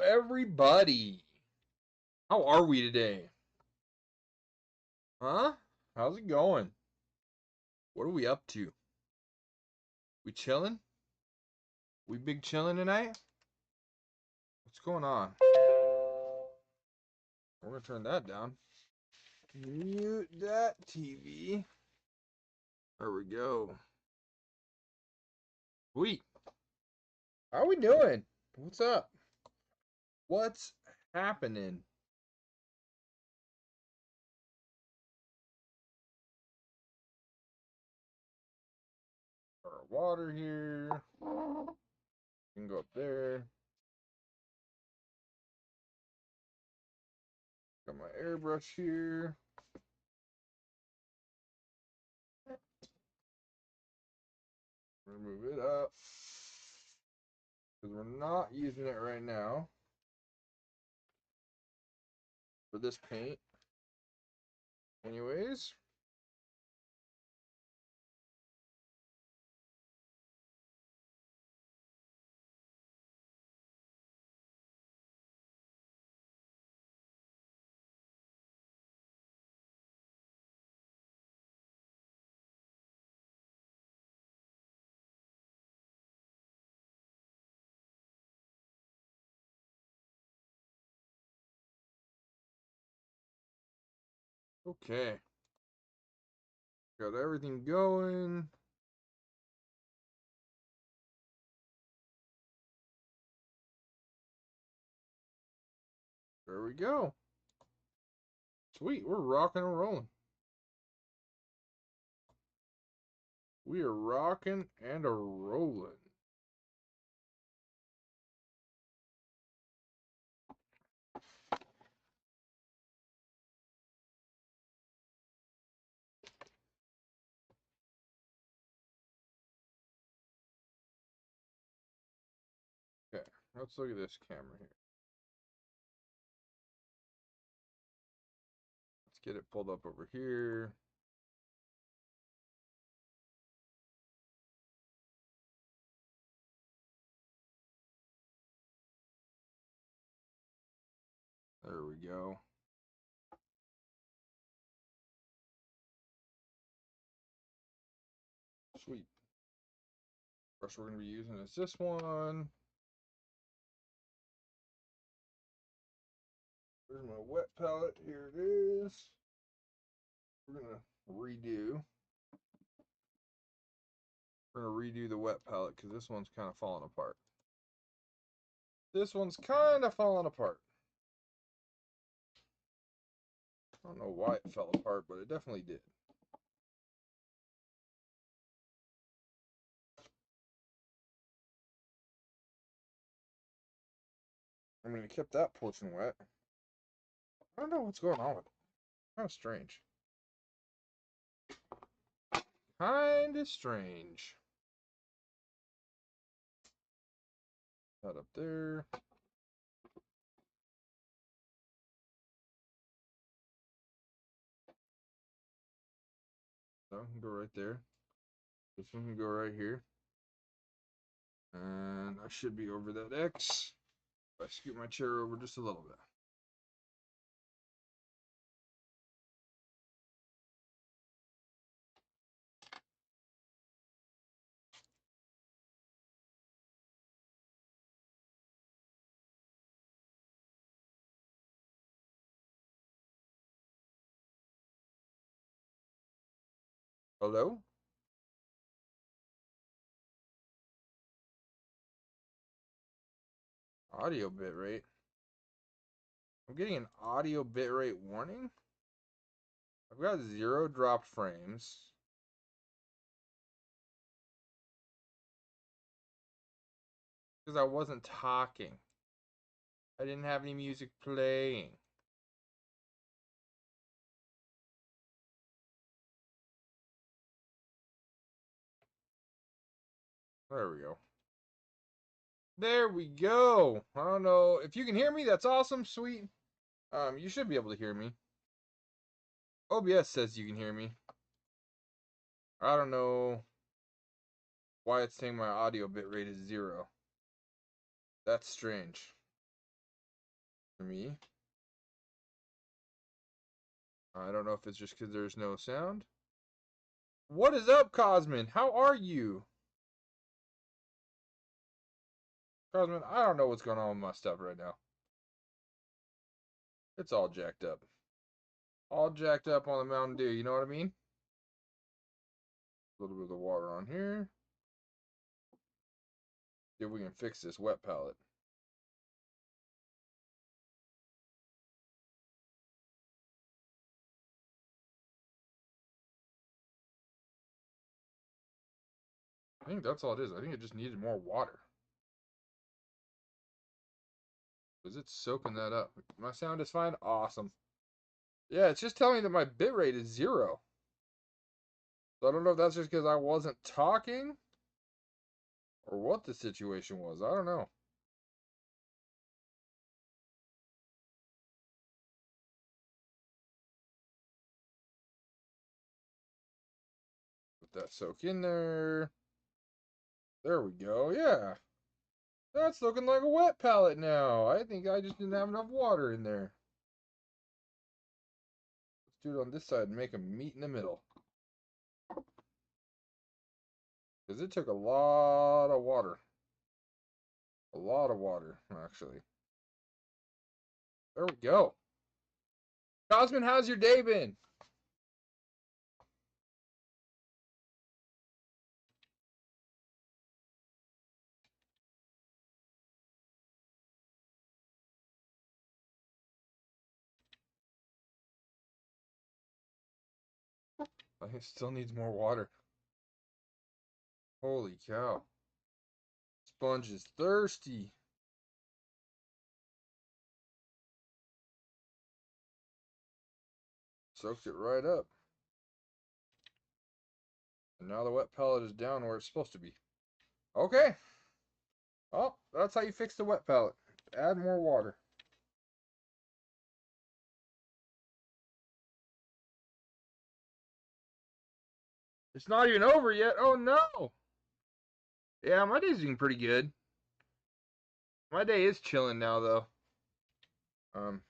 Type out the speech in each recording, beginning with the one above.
everybody. How are we today? Huh? How's it going? What are we up to? We chilling? We big chilling tonight? What's going on? We're gonna turn that down. Mute that TV. There we go. Sweet. How we doing? What's up? What's happening? Our water here. Can go up there. Got my airbrush here. Remove it up. Because we're not using it right now for this paint. Anyways. Okay. Got everything going. There we go. Sweet, we're rocking and rolling. We are rocking and a rolling. Okay, let's look at this camera here. Let's get it pulled up over here. There we go. Sweet. Brush we're going to be using is this one. There's my wet palette. Here it is. We're going to redo. We're going to redo the wet palette because this one's kind of falling apart. This one's kind of falling apart. I don't know why it fell apart, but it definitely did. I mean, it kept that portion wet. I don't know what's going on with it. Kind of strange. Kind of strange. That up there. So, can go right there. This one can go right here. And I should be over that X. If I scoot my chair over just a little bit. Hello? Audio bitrate. I'm getting an audio bitrate warning. I've got 0 dropped frames. Because I wasn't talking. I didn't have any music playing. There we go. There we go. I don't know. If you can hear me, that's awesome. Sweet. You should be able to hear me. OBS says you can hear me. I don't know why it's saying my audio bitrate is 0. That's strange. to me. I don't know if it's just because there's no sound. What is up, Cosmin? How are you? Cosmin, I don't know what's going on with my stuff right now. It's all jacked up. All jacked up on the Mountain Dew, you know what I mean? A little bit of the water on here. See if we can fix this wet palette. I think that's all it is. I think it just needed more water. Because it's soaking that up. My sound is fine? Awesome. Yeah, it's just telling me that my bitrate is 0. So I don't know if that's just because I wasn't talking or what the situation was. I don't know. Let that soak in there. There we go. Yeah. That's looking like a wet palette now. I think I just didn't have enough water in there. Let's do it on this side and make them meet in the middle. Because it took a lot of water. A lot of water, actually. There we go. Cosmin, how's your day been? I think it still needs more water. Holy cow. Sponge is thirsty. Soaked it right up. And now the wet palette is down where it's supposed to be. Okay. Oh, that's how you fix the wet palette. Add more water. It's not even over yet. Oh no. Yeah, my day's doing pretty good. My day is chilling now though. Um,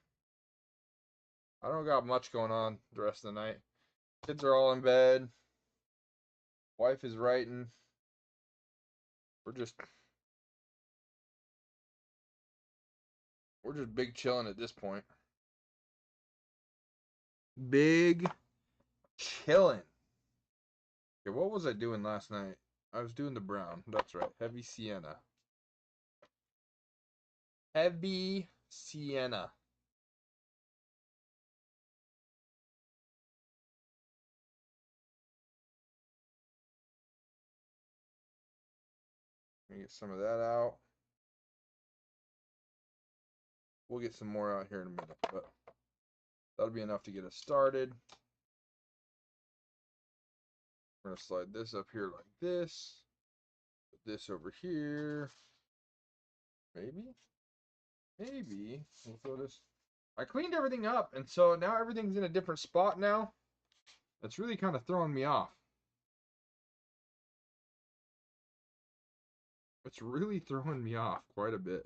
I don't got much going on the rest of the night. Kids are all in bed. Wife is writing. We're just big chilling at this point. Big chilling. Okay, what was I doing last night? I was doing the brown. That's right. Heavy sienna. Heavy sienna. Let me get some of that out. We'll get some more out here in a minute, but that'll be enough to get us started. We're going to slide this up here like this. Put this over here. Maybe? Maybe. We'll throw this. I cleaned everything up, and so now everything's in a different spot now. That's really kind of throwing me off. It's really throwing me off quite a bit.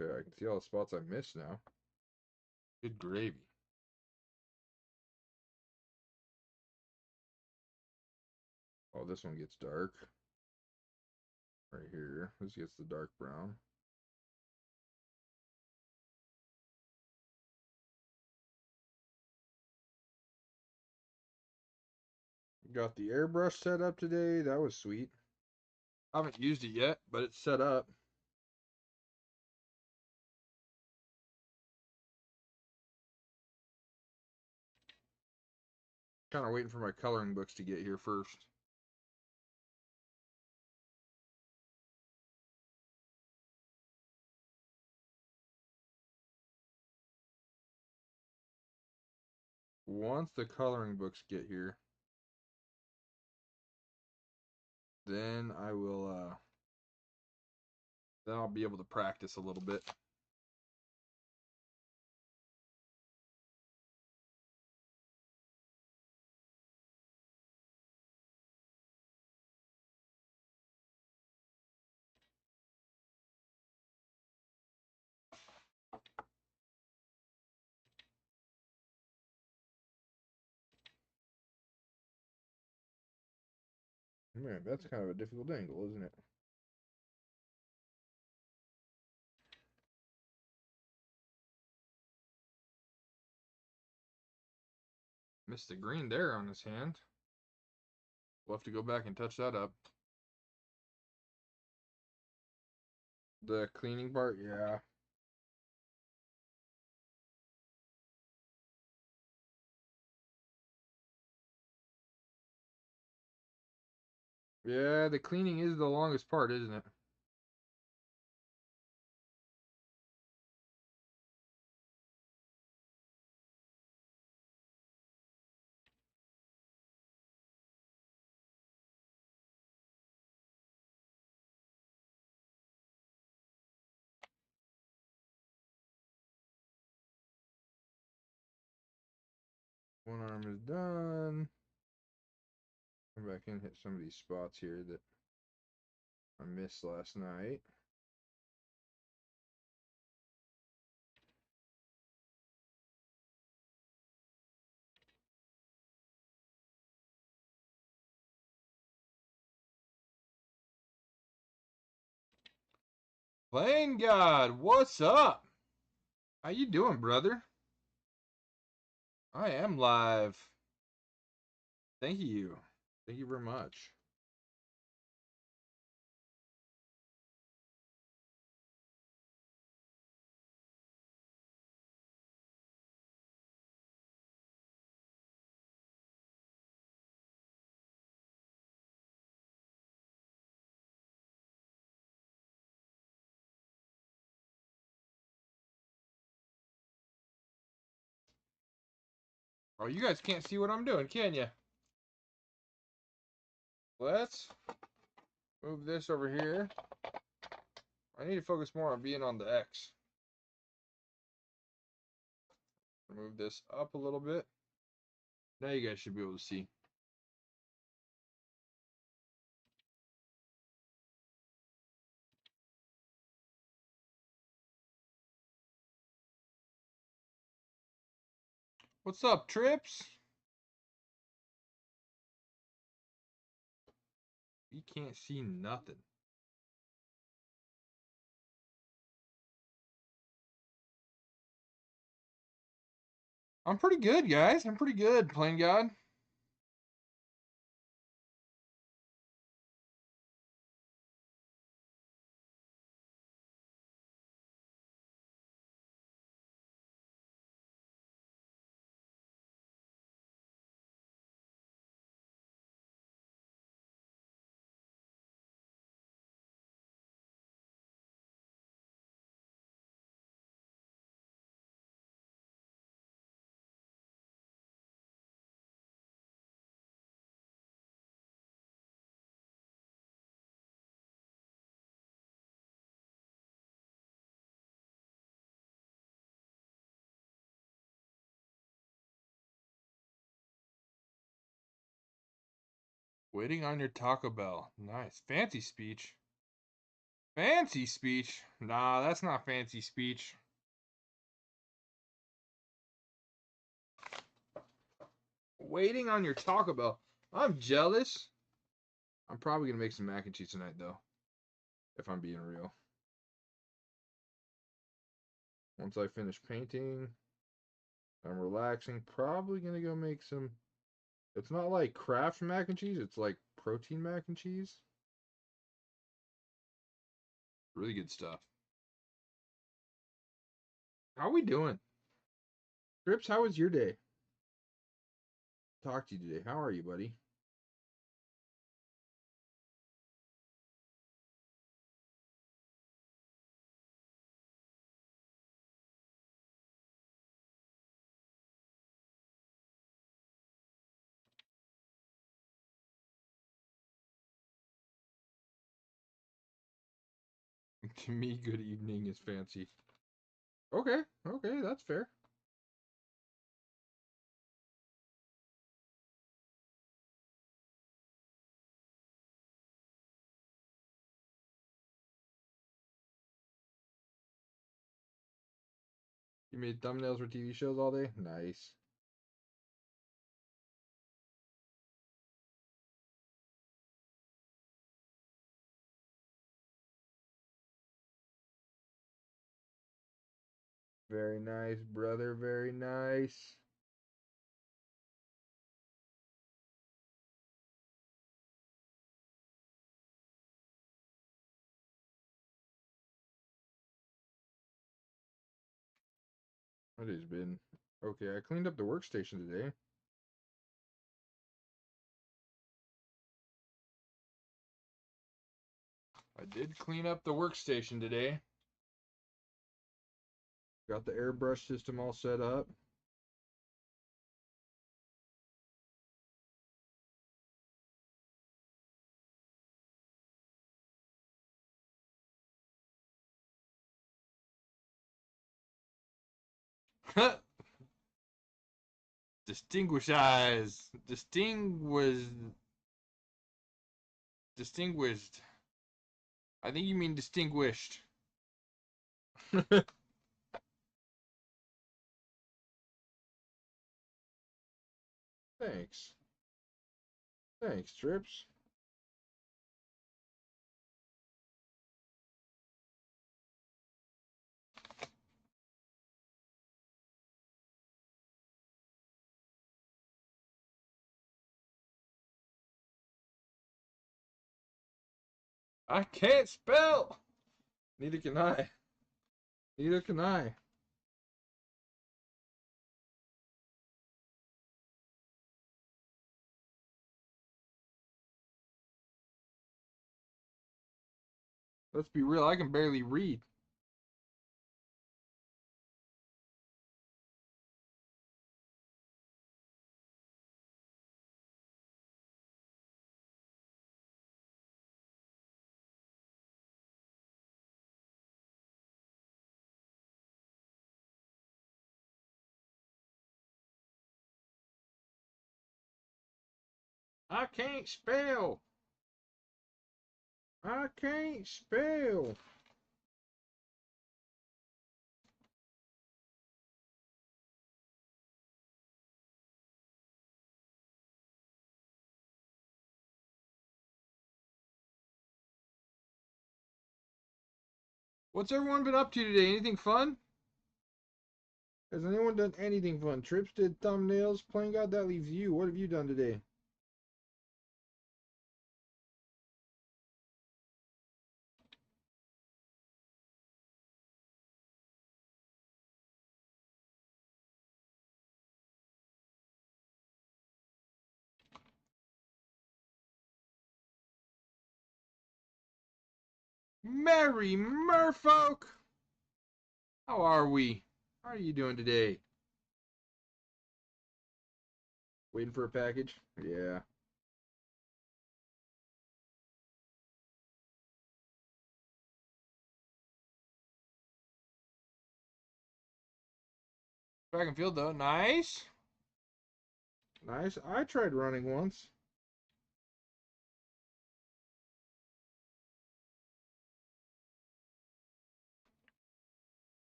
Okay, I can see all the spots I missed now. Good gravy. Oh, this one gets dark. Right here. This gets the dark brown. Got the airbrush set up today. That was sweet. I haven't used it yet, but it's set up. Kind of waiting for my coloring books to get here first. Once the coloring books get here, then I will then I'll be able to practice a little bit. Man, that's kind of a difficult angle, isn't it? Missed the green there on his hand. We'll have to go back and touch that up. The cleaning part, yeah. Yeah, the cleaning is the longest part, isn't it? One arm is done. Come back in, hit some of these spots here that I missed last night. Playing God, what's up? How you doing, brother? I am live. Thank you. Thank you very much. Oh, you guys can't see what I'm doing, can you? Let's move this over here. I need to focus more on being on the X. Move this up a little bit. Now you guys should be able to see. What's up, Trips? You can't see nothing. I'm pretty good, guys. I'm pretty good, playing God. Waiting on your Taco Bell. Nice. Fancy speech. Fancy speech? Nah, that's not fancy speech. Waiting on your Taco Bell. I'm jealous. I'm probably going to make some mac and cheese tonight, though. If I'm being real. Once I finish painting, I'm relaxing. Probably going to go make some. It's not like Kraft mac and cheese. It's like protein mac and cheese. Really good stuff. How we doing? Trips, how was your day? Talk to you today. How are you, buddy? To me, good evening is fancy. Okay, okay, that's fair. You made thumbnails for TV shows all day? Nice. Very nice, brother. Very nice. What has been? Okay, I cleaned up the workstation today. I did clean up the workstation today. Got the airbrush system all set up. Distinguished eyes. Distinguished. I think you mean distinguished. Thanks. Thanks, Trips. I can't spell! Neither can I. Neither can I. Let's be real, I can barely read. I can't spell. I can't spell. What's everyone been up to today? Anything fun? Has anyone done anything fun? Trips did thumbnails. Playing God, that leaves you. What have you done today? Merry Merfolk! How are we? How are you doing today? Waiting for a package? Yeah. Track and field though, nice. Nice. I tried running once.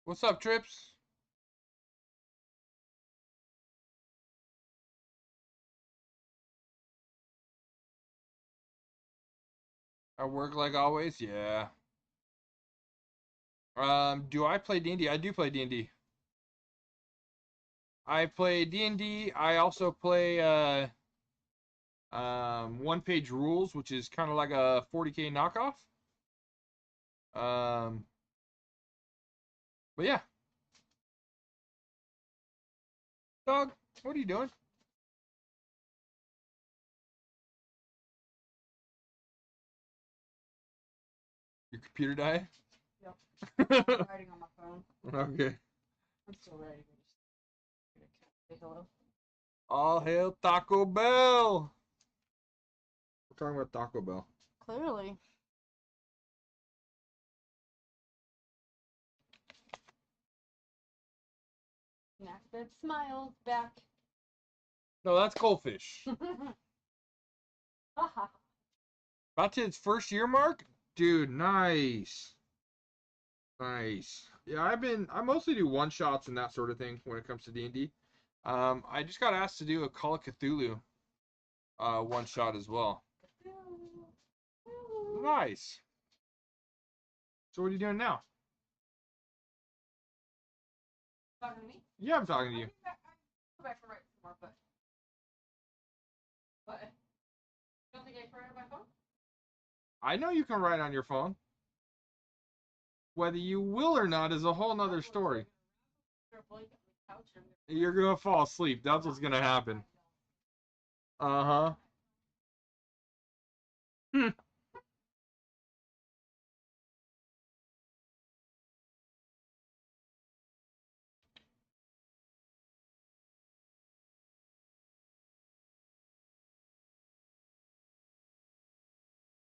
What's up, Trips? I work like always. Yeah. Do I play D&D? I do play D&D. I play D&D. I also play one page rules, which is kind of like a 40K knockoff. Um, but yeah, dog, what are you doing? Your computer died? Yep. I'm writing on my phone. Okay. I'm still ready. Say hello. All hail Taco Bell. We're talking about Taco Bell. Clearly. Snackbed smiles back. No, that's Goldfish. Haha. About to its first year mark? Dude, nice. Nice. Yeah, I mostly do one shots and that sort of thing when it comes to D&D. I just got asked to do a Call of Cthulhu one shot as well. Nice. So what are you doing now? Talking to me? Yeah, I'm talking to you. Go back for writing some more, but. What? You don't think I can write on my phone? I know you can write on your phone. Whether you will or not is a whole nother story. You're gonna fall asleep. That's what's gonna happen. Uh-huh. Hmm.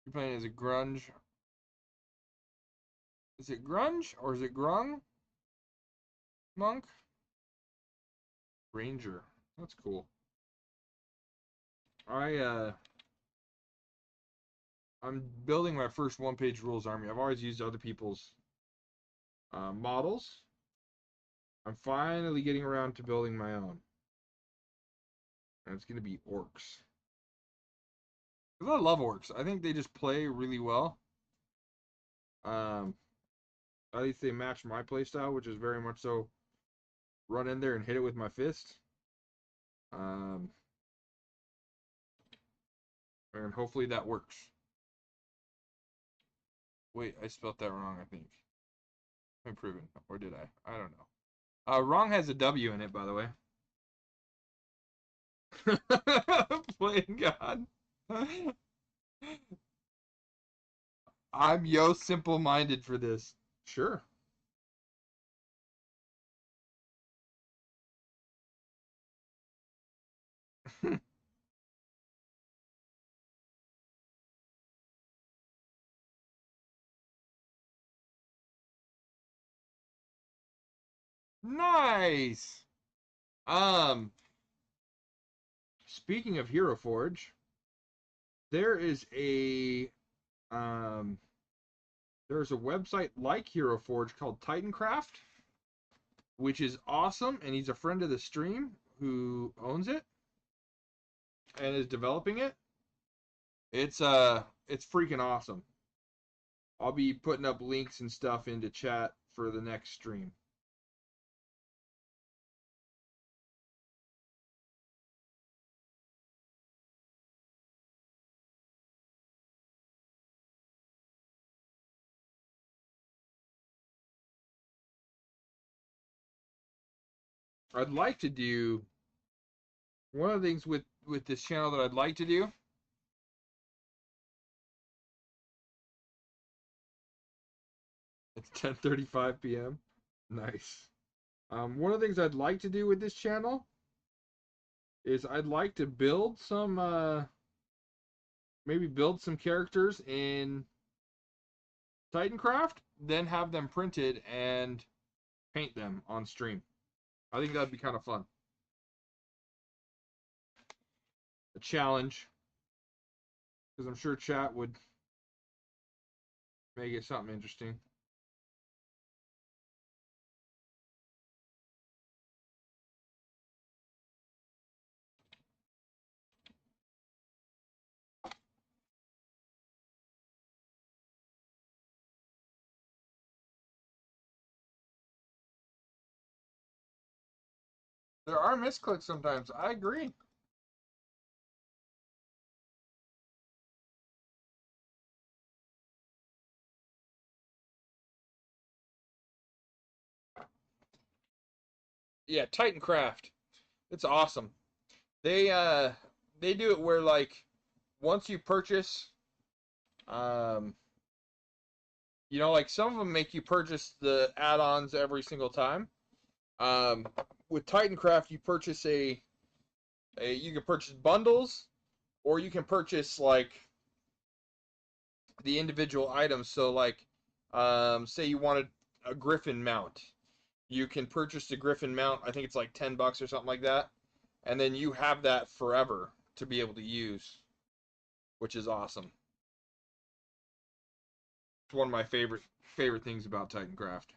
You're playing as a grunge. Is it grunge or is it grung? Monk? Ranger. That's cool. I'm building my first one-page rules army. I've always used other people's models. I'm finally getting around to building my own. And it's gonna be orcs. Because I love orcs. I think they just play really well. At least they match my playstyle, which is very much so run in there and hit it with my fist. Um, and hopefully that works. Wait, I spelled that wrong, I think. I'm proven. Or did I? I don't know. Wrong has a W in it, by the way. Playing God. I'm yo simple-minded for this. Sure. Nice. Um, Speaking of Hero Forge, there is a um there's a website like Hero Forge called Titancraft, which is awesome, and he's a friend of the stream who owns it and is developing it. It's freaking awesome. I'll be putting up links and stuff into chat for the next stream. I'd like to do one of the things with this channel that I'd like to do. It's 10:35 p.m. Nice. One of the things I'd like to do with this channel is I'd like to build some maybe build some characters in Titancraft, then have them printed and paint them on stream. I think that'd be kind of fun. A challenge, because I'm sure chat would make it something interesting. There are misclicks sometimes. I agree. Yeah, Titancraft. It's awesome. They uh they do it where like once you purchase um like some of them make you purchase the add-ons every single time. Um with Titancraft you purchase you can purchase bundles or you can purchase like the individual items. So like say you wanted a Griffin mount. You can purchase the Griffin mount. I think it's like $10 or something like that. And then you have that forever to be able to use, which is awesome. It's one of my favorite things about Titancraft.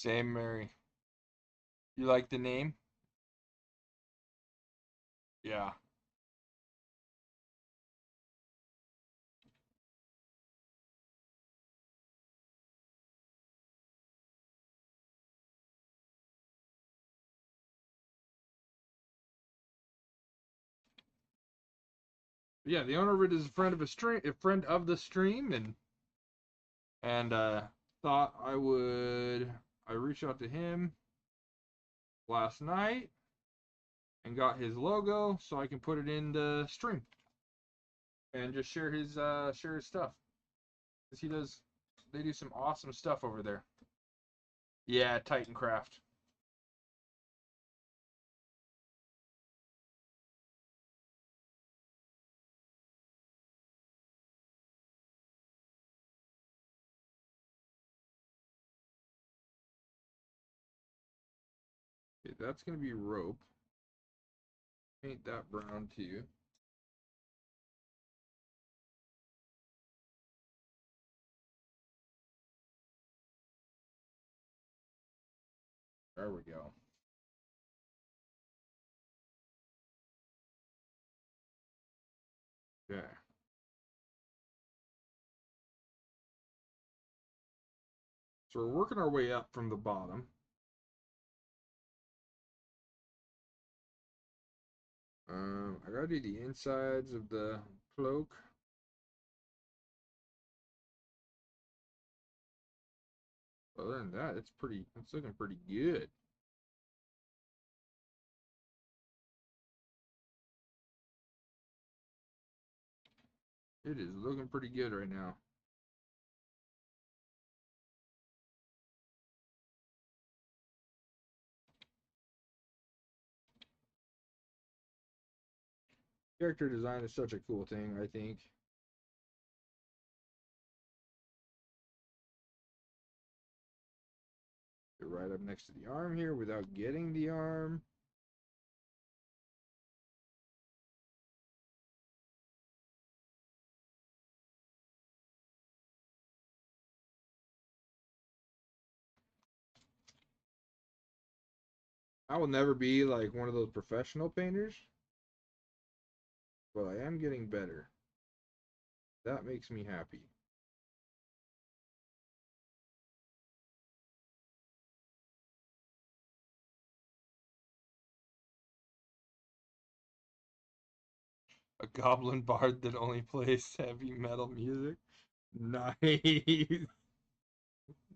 Same, Mary. You like the name? Yeah. Yeah, the owner of it is a friend of a friend of the stream, and thought I reached out to him last night and got his logo so I can put it in the stream and just share his stuff. Cause they do some awesome stuff over there. Yeah, Titancraft. Okay, that's gonna be rope. Paint that brown too. There we go. Yeah. So we're working our way up from the bottom. I gotta do the insides of the cloak. Other than that, it's looking pretty good. It is looking pretty good right now. Character design is such a cool thing, I think. Get right up next to the arm here without getting the arm. I will never be like one of those professional painters, but I am getting better. That makes me happy. A goblin bard that only plays heavy metal music. Nice.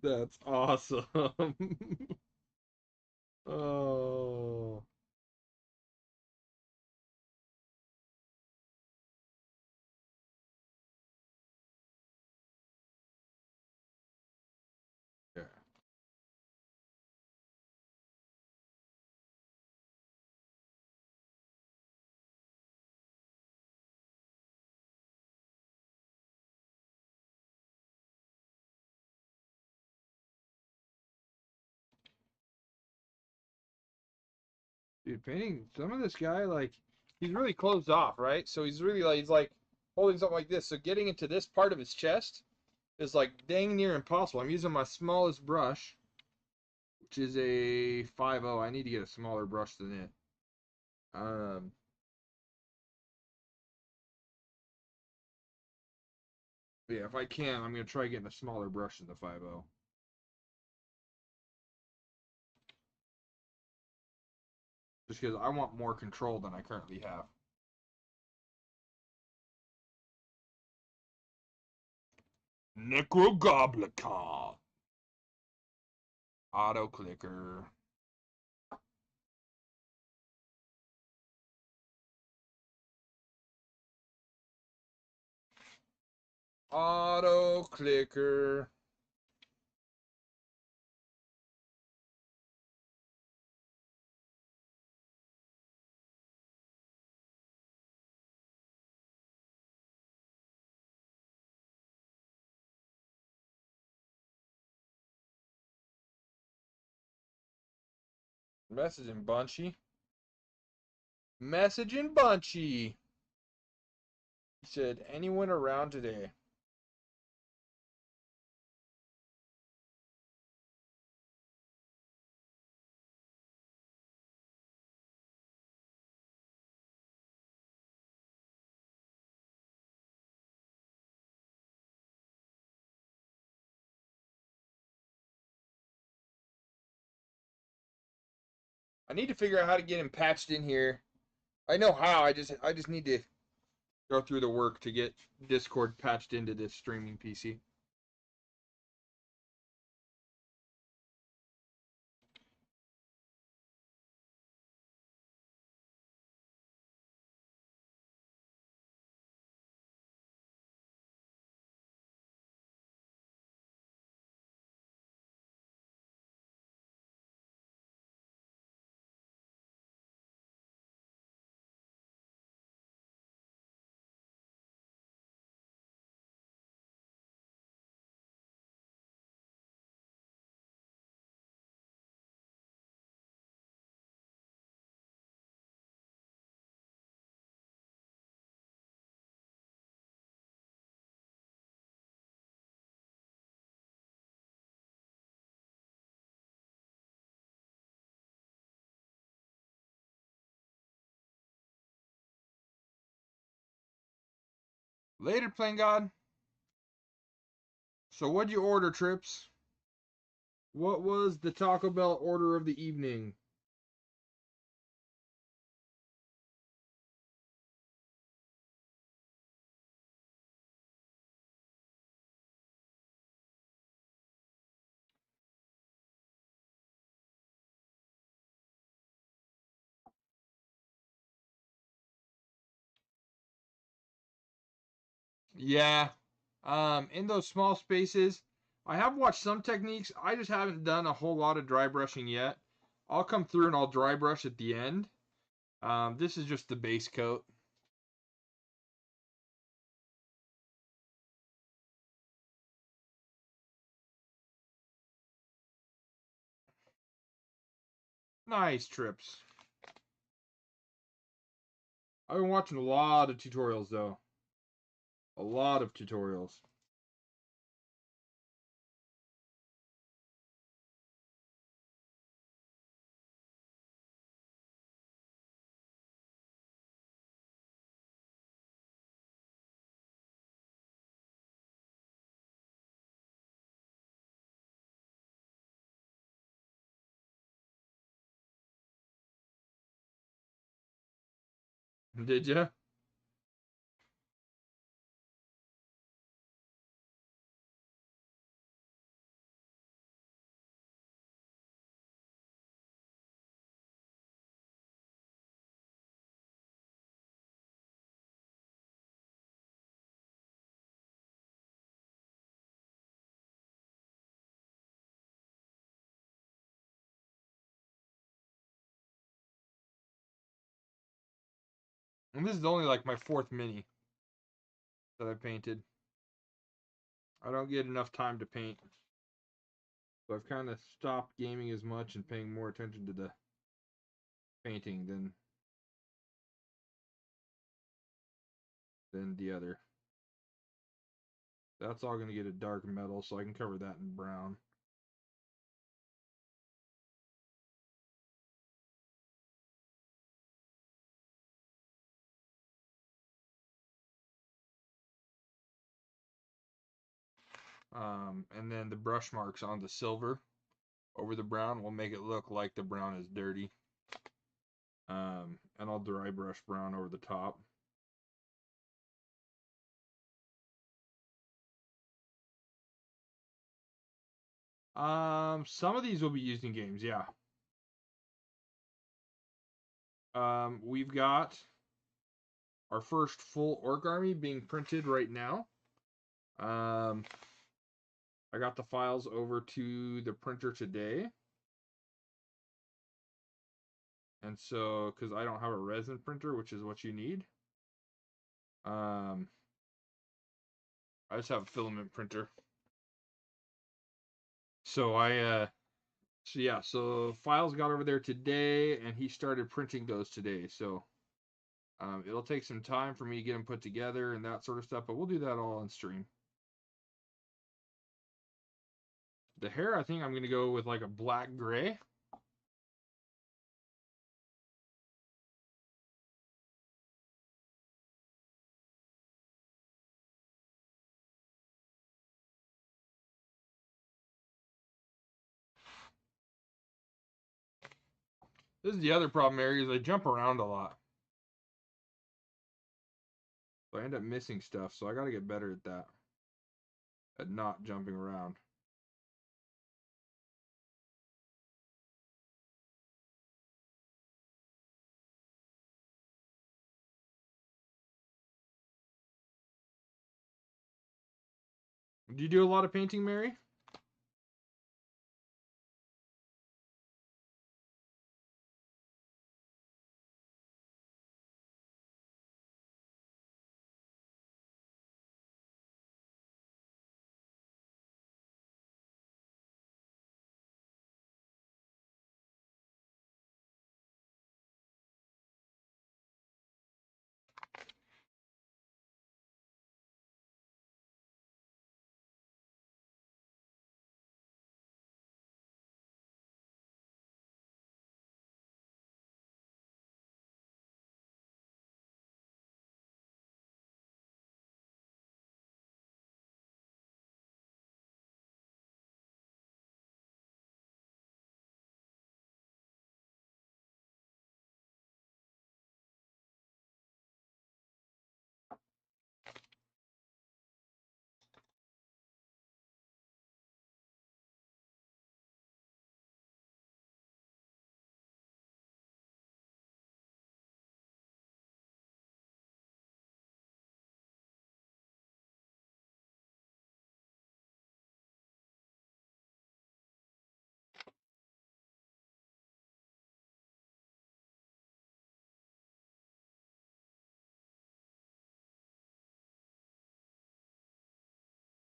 That's awesome. Oh. Yeah. Dude, painting some of this guy, like, he's really closed off, right? So he's like holding something like this. So getting into this part of his chest is like dang near impossible. I'm using my smallest brush, which is a 5.0. I need to get a smaller brush than it. Um, yeah, if I can, I'm gonna try getting a smaller brush than the 5.0. Just because I want more control than I currently have. Necrogoblicon. Auto clicker. Auto clicker. Messaging Bunchy. Messaging Bunchy. He said, anyone around today? I need to figure out how to get him patched in here. I know how. I just need to go through the work to get Discord patched into this streaming PC. Later, Plain God. So what'd you order, Trips? What was the Taco Bell order of the evening? Yeah. In those small spaces, I have watched some techniques. I just haven't done a whole lot of dry brushing yet. I'll come through and I'll dry brush at the end. This is just the base coat. Nice, Trips. I've been watching a lot of tutorials though. A lot of tutorials. Did ya? And this is only like my fourth mini that I painted. I don't get enough time to paint. So I've kind of stopped gaming as much and paying more attention to the painting than the other. That's all going to get a dark metal, so I can cover that in brown. And then the brush marks on the silver over the brown will make it look like the brown is dirty. And I'll dry brush brown over the top. Some of these will be used in games, yeah. We've got our first full orc army being printed right now. I got the files over to the printer today. And so, because I don't have a resin printer, which is what you need, I just have a filament printer. So so files got over there today, and he started printing those today. So it'll take some time for me to get them put together and that sort of stuff, but we'll do that all on stream. The hair, I think I'm going to go with like a black gray. This is the other problem, Mary, is I jump around a lot. So I end up missing stuff, so I gotta get better at that. At not jumping around. Do you do a lot of painting, Mary?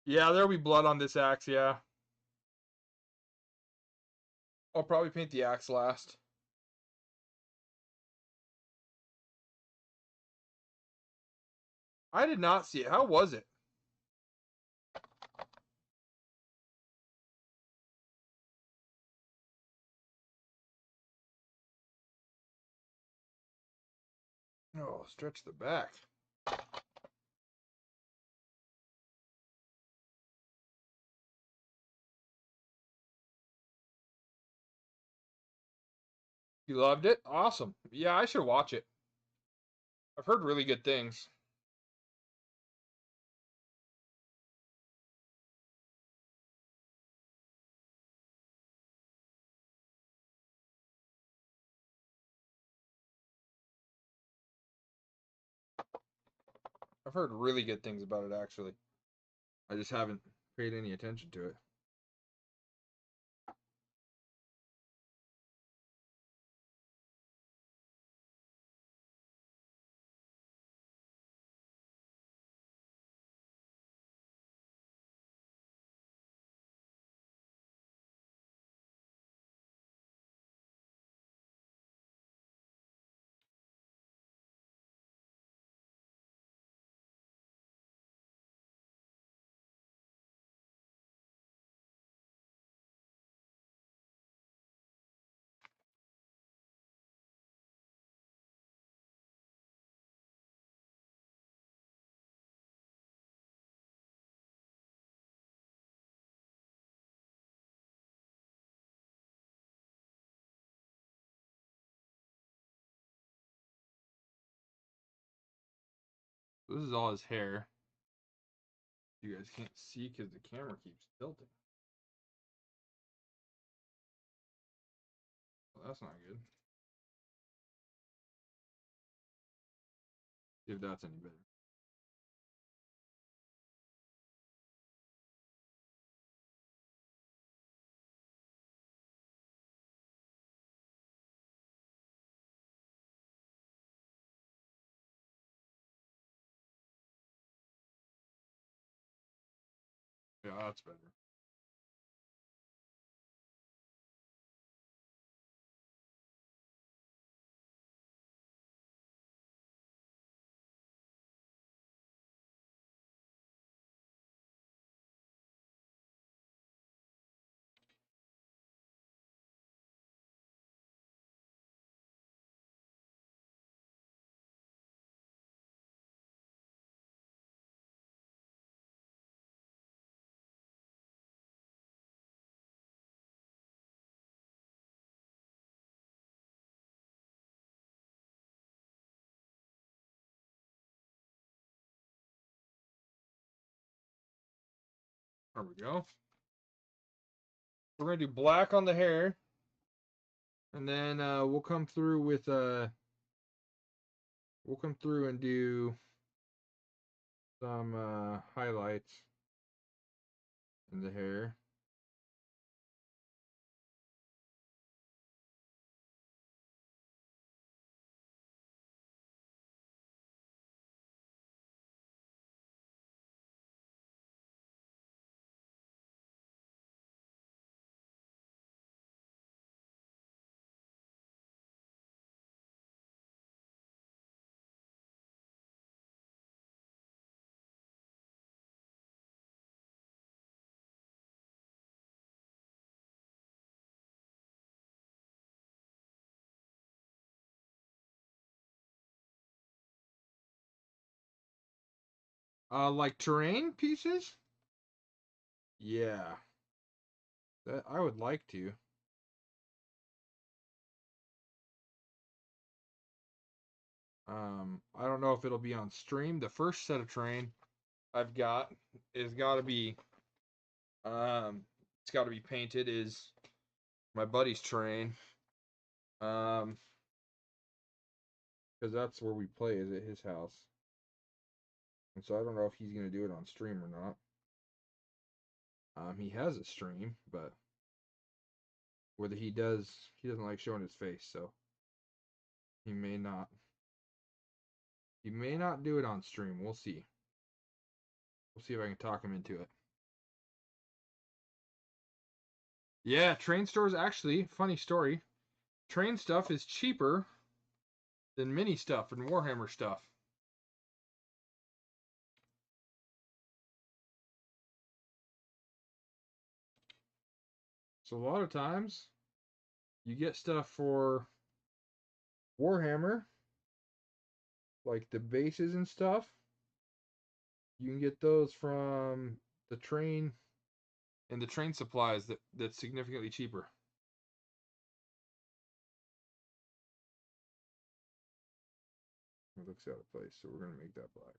Yeah, there'll be blood on this axe, yeah. I'll probably paint the axe last. I did not see it. How was it? Oh, stretch the back. You loved it? Awesome. Yeah, I should watch it. I've heard really good things. I've heard really good things about it, actually. I just haven't paid any attention to it. This is all his hair. You guys can't see because the camera keeps tilting. Well, that's not good. See if that's any better. Yeah, that's better. There we go. We're gonna do black on the hair, and then we'll come through with we'll come through and do some highlights in the hair. Like terrain pieces? Yeah, that I would like to. I don't know if it'll be on stream. The first set of terrain I've got is got to be it's got to be painted. Is my buddy's terrain. Um, because that's where we play. Is at his house, and so I don't know if he's gonna do it on stream or not. He has a stream, but whether he does, he doesn't like showing his face, so he may not. He may not do it on stream. We'll see. We'll see if I can talk him into it. Yeah, train stores actually, funny story. Train stuff is cheaper than mini stuff and Warhammer stuff. So a lot of times you get stuff for Warhammer, like the bases and stuff. You can get those from the train and the train supplies that's significantly cheaper. It looks out of place, so we're gonna make that black.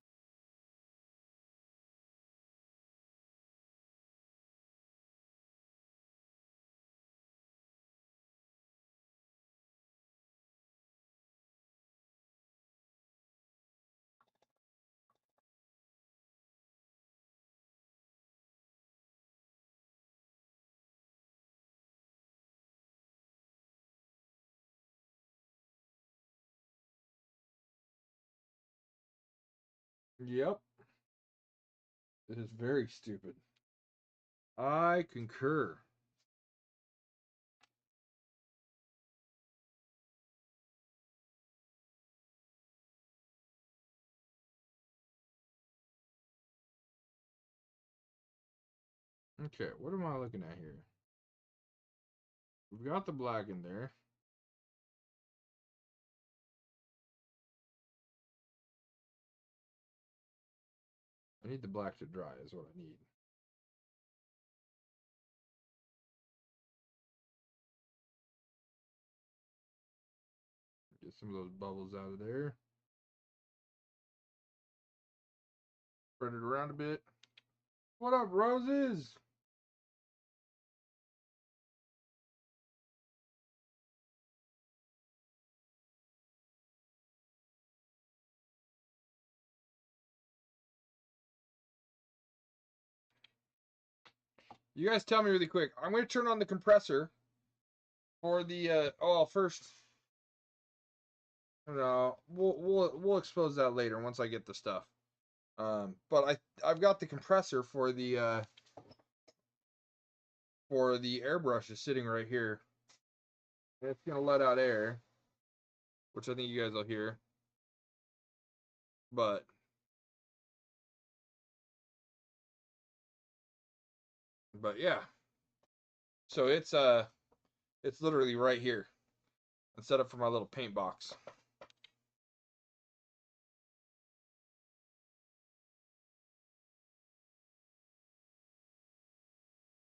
Yep. It is very stupid. I concur. Okay, what am I looking at here? We've got the black in there. I need the black to dry is what I need. Get some of those bubbles out of there. Spread it around a bit. What up, roses? You guys tell me really quick. I'm going to turn on the compressor for the first. No, we'll expose that later once I get the stuff. But I've got the compressor for the airbrush is sitting right here. And it's gonna let out air, which I think you guys will hear. But yeah. So it's literally right here. And set up for my little paint box.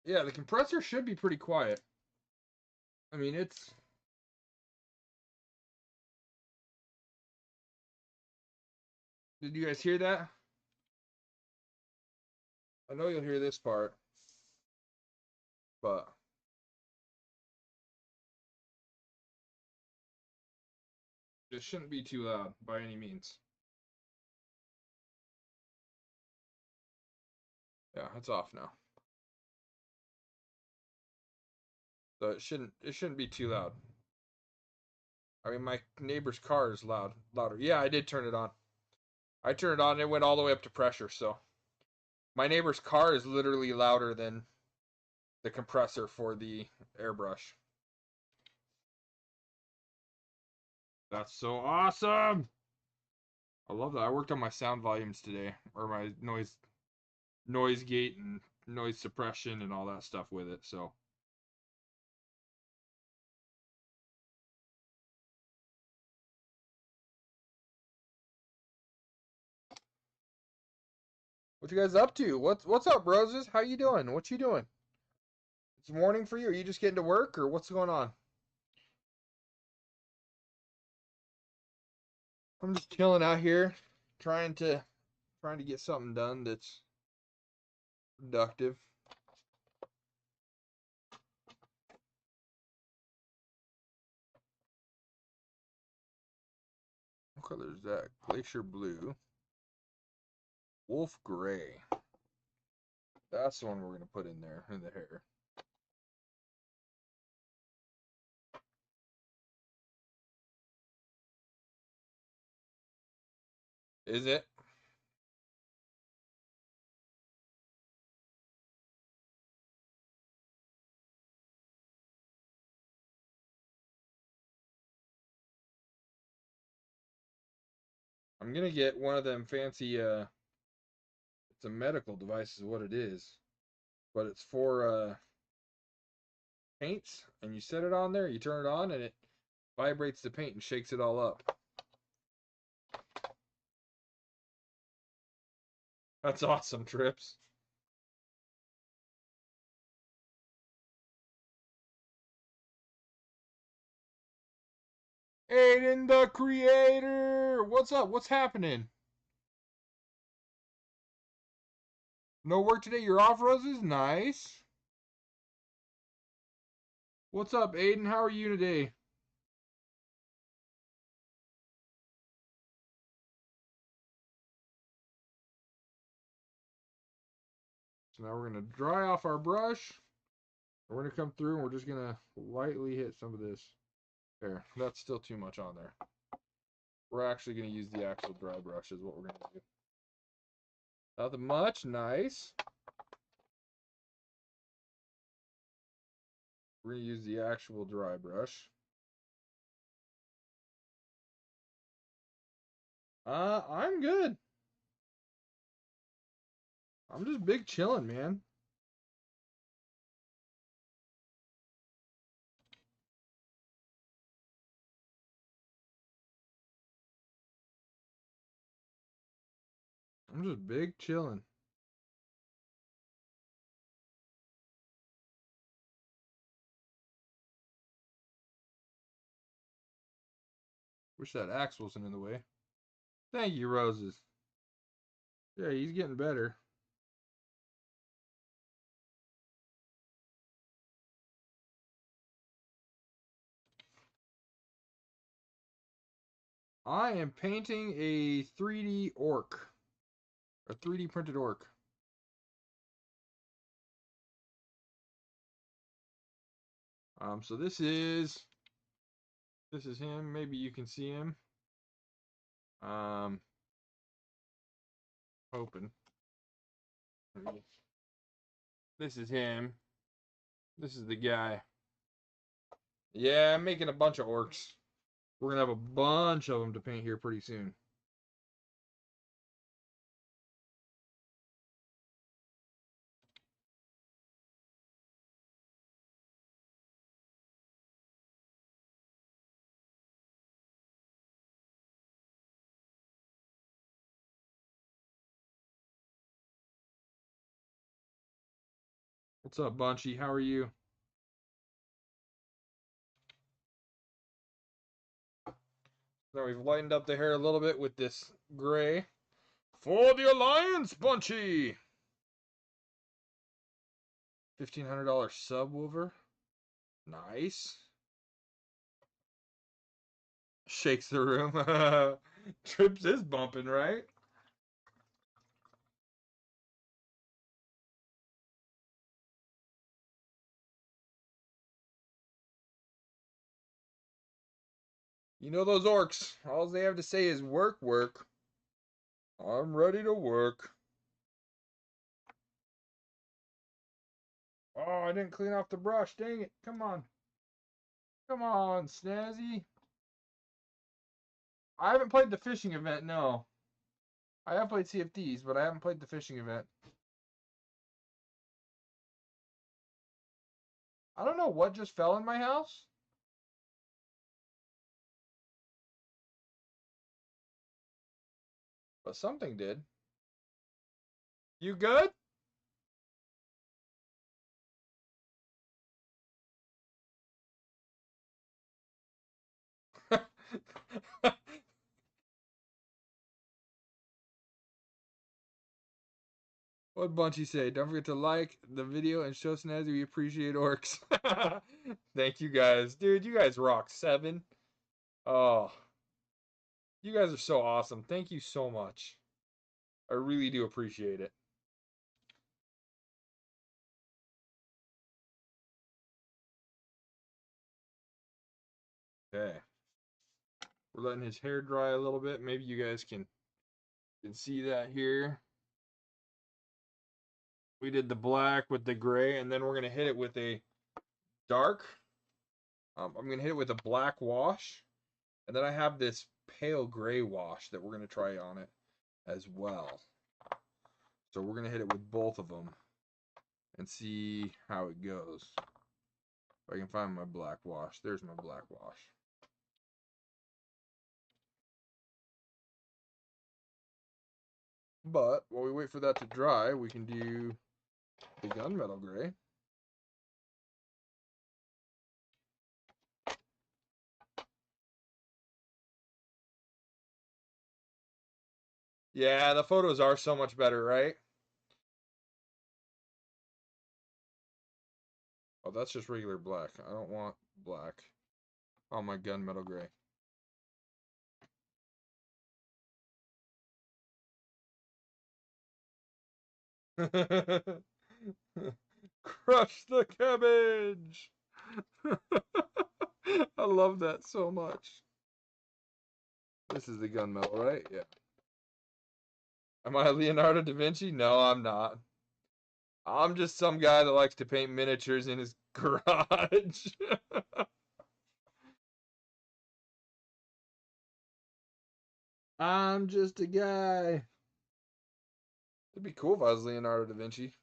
Yeah, the compressor should be pretty quiet. I mean, it's. Did you guys hear that? I know you'll hear this part. but it shouldn't be too loud by any means. Yeah, it's off now. So it shouldn't be too loud. I mean, my neighbor's car is louder. Yeah, I did turn it on. I turned it on and it went all the way up to pressure, so my neighbor's car is literally louder than the compressor for the airbrush. That's so awesome. I love that. I worked on my sound volumes today, or my noise gate and noise suppression and all that stuff with it. So what you guys up to? What's up, Roses? How you doing? What you doing? It's morning for you. Are you just getting to work, or what's going on? I'm just chilling out here, trying to get something done that's productive. What color is that? Glacier blue. Wolf gray. That's the one we're gonna put in there in the hair. Is it? I'm gonna get one of them fancy it's a medical device is what it is. But it's for paints and you set it on there, you turn it on and it vibrates the paint and shakes it all up. That's awesome, Trips. Aiden the creator! What's up? What's happening? No work today? You're off, Roses? Nice. What's up, Aiden? How are you today? So now we're going to dry off our brush. We're going to come through and we're just going to lightly hit some of this. There, that's still too much on there. We're actually going to use the actual dry brush is what we're going to do. Nothing much, nice. We're going to use the actual dry brush. I'm good. I'm just big chilling, man. I'm just big chilling. Wish that axe wasn't in the way. Thank you, Roses. Yeah, he's getting better. I am painting a 3D orc. A 3D printed orc. So this is him. Maybe you can see him. Hoping. This is him. This is the guy. Yeah, I'm making a bunch of orcs. We're gonna have a bunch of them to paint here pretty soon. What's up, Bunchy? How are you? Now we've lightened up the hair a little bit with this gray. For the Alliance, Bunchy! $1,500 subwoofer. Nice. Shakes the room. Trips is bumping, right? You know those orcs. All they have to say is work, work. I'm ready to work. Oh, I didn't clean off the brush. Dang it. Come on. Come on, Snazzy. I haven't played the fishing event, no. I have played CFDs, but I haven't played the fishing event. I don't know what just fell in my house. But something did. You good? What Bunchy say? Don't forget to like the video and show Snazzy we appreciate orcs. Thank you guys. Dude, you guys rock. 7. Oh, you guys are so awesome. Thank you so much. I really do appreciate it. Okay. We're letting his hair dry a little bit. Maybe you guys can see that here. We did the black with the gray, and then we're going to hit it with a dark. I'm going to hit it with a black wash. And then I have this pale gray wash that we're going to try on it as well. So we're going to hit it with both of them and see how it goes. If I can find my black wash. There's my black wash. But while we wait for that to dry, we can do the gunmetal gray. Yeah, the photos are so much better, right? Oh, that's just regular black. I don't want black on my gunmetal gray. Crush the cabbage! I love that so much. This is the gunmetal, right? Yeah. Am I Leonardo da Vinci? No, I'm not. I'm just some guy that likes to paint miniatures in his garage. I'm just a guy. It'd be cool if I was Leonardo da Vinci.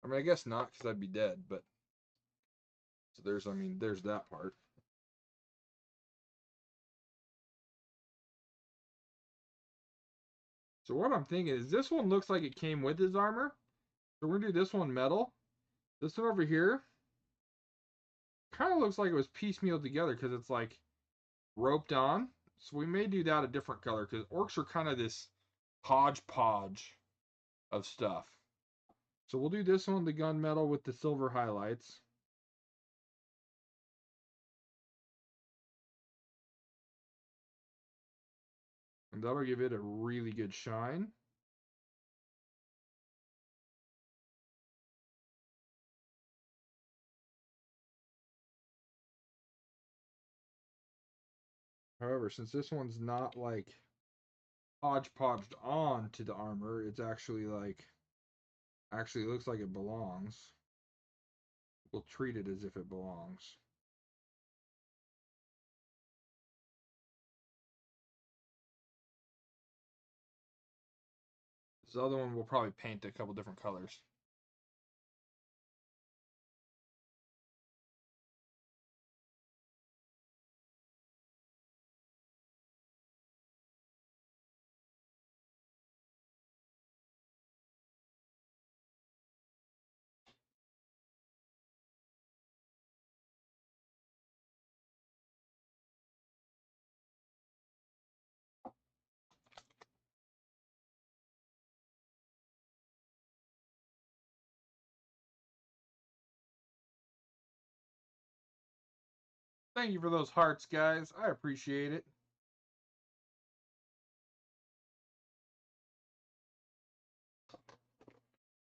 I mean, I guess not, because I'd be dead, but. So there's, I mean, there's that part. So what I'm thinking is this one looks like it came with his armor. So we're going to do this one metal. This one over here kind of looks like it was piecemealed together because it's like roped on. So we may do that a different color because orcs are kind of this hodgepodge of stuff. So we'll do this one, the gunmetal with the silver highlights. And that'll give it a really good shine. However, since this one's not like hodgepodged on to the armor, it's actually like, actually looks like it belongs. We'll treat it as if it belongs. This other one we'll probably paint a couple different colors. Thank you for those hearts, guys. I appreciate it.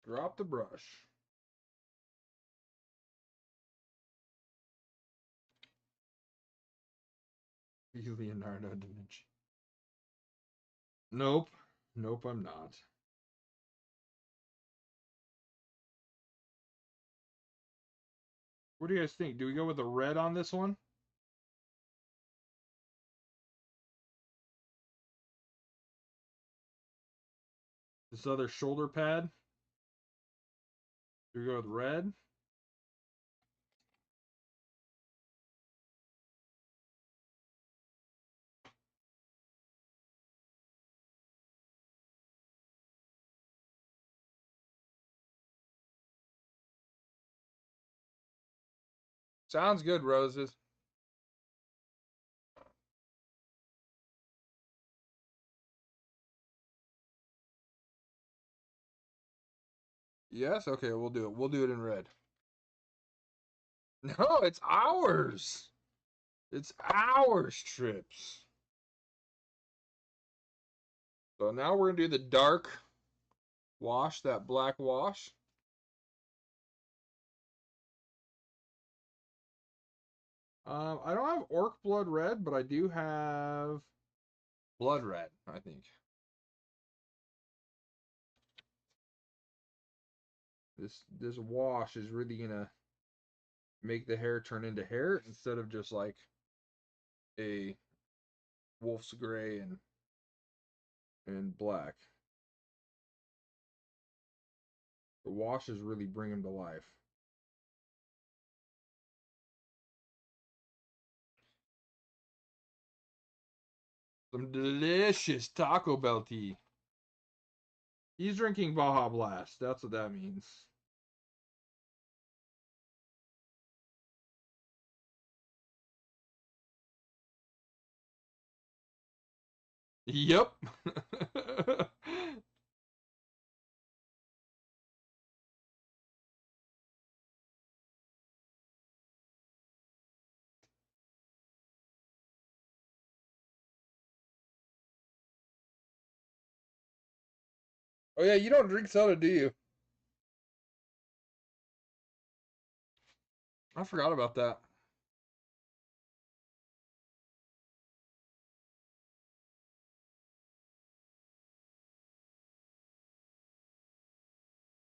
Drop the brush. Leonardo da Vinci. Nope. Nope, I'm not. What do you guys think? Do we go with the red on this one? This other shoulder pad? Do we go with red? Sounds good, Roses. Yes? Okay, we'll do it. We'll do it in red. No, it's ours. It's ours, Trips. So now we're going to do the dark wash, that black wash. I don't have orc blood red, but I do have blood red, I think. This wash is really gonna make the hair turn into hair instead of just like a wolf's gray and black. The washes really bring him to life. Some delicious Taco Bell tea. He's drinking Baja Blast. That's what that means. Yep. Oh yeah, you don't drink soda, do you? I forgot about that.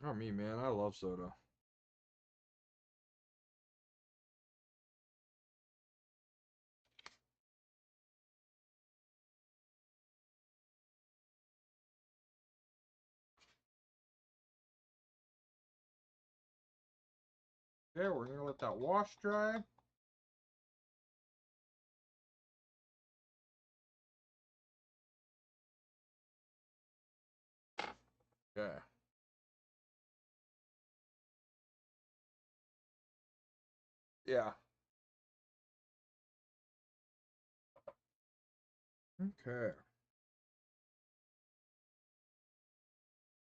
Not me, man. I love soda. Okay, we're gonna let that wash dry. Okay. Yeah. Okay.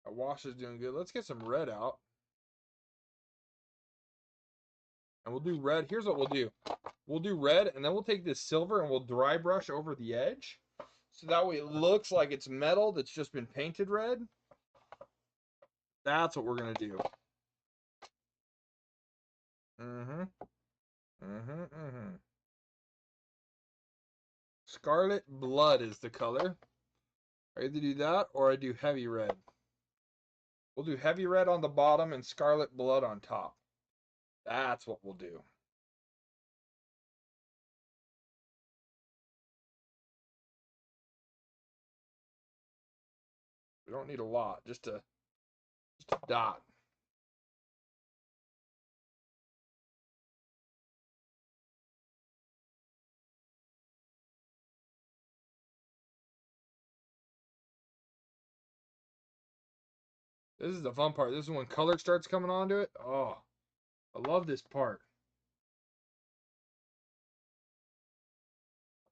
That wash is doing good. Let's get some red out. And we'll do red. Here's what we'll do. We'll do red, and then we'll take this silver and we'll dry brush over the edge. So that way it looks like it's metal that's just been painted red. That's what we're going to do. Mm-hmm. Mm-hmm. Mm-hmm. Scarlet Blood is the color. I either do that or I do heavy red. We'll do heavy red on the bottom and Scarlet Blood on top. That's what we'll do. We don't need a lot, just a dot. This is the fun part. This is when color starts coming onto it. Oh, I love this part.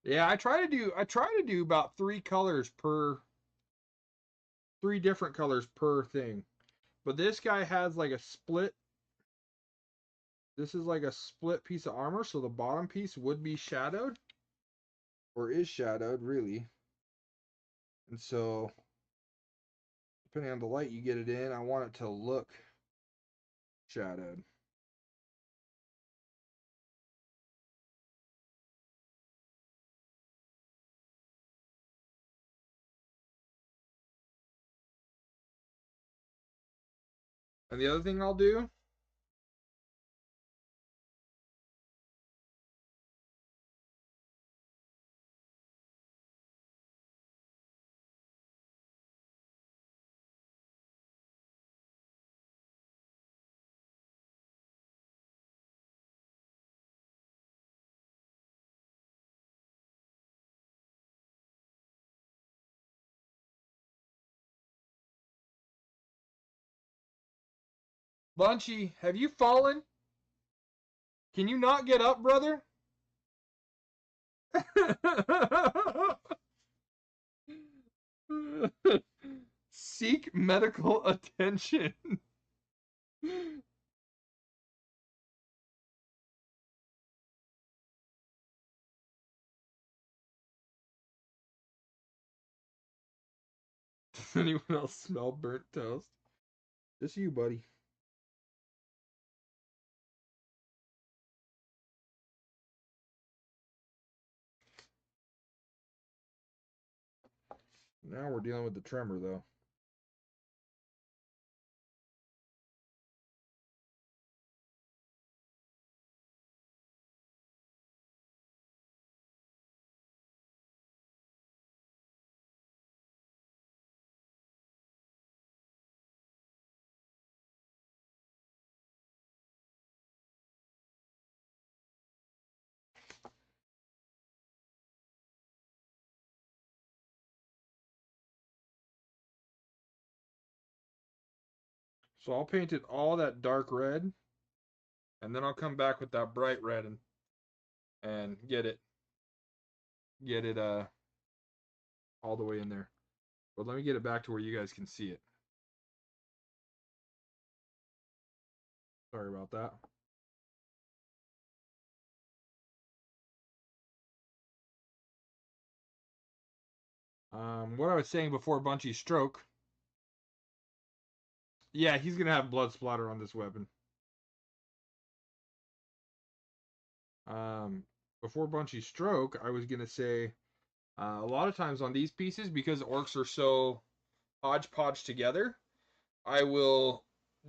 Yeah, I try to do about three different colors per thing. But this guy has like a split. This is like a split piece of armor, so the bottom piece would be shadowed, or is shadowed, really. And so, depending on the light you get it in, I want it to look shadowed. And the other thing I'll do, Bunchy, have you fallen? Can you not get up, brother? Seek medical attention. Does anyone else smell burnt toast? Just you, buddy. Now we're dealing with the tremor, though. So I'll paint it all that dark red, and then I'll come back with that bright red and get it all the way in there. But let me get it back to where you guys can see it. Sorry about that. What I was saying before Bunchy's stroke. Yeah, he's gonna have blood splatter on this weapon. Um, Before Bunchy's stroke, I was gonna say a lot of times on these pieces, because orcs are so hodgepodge together, I will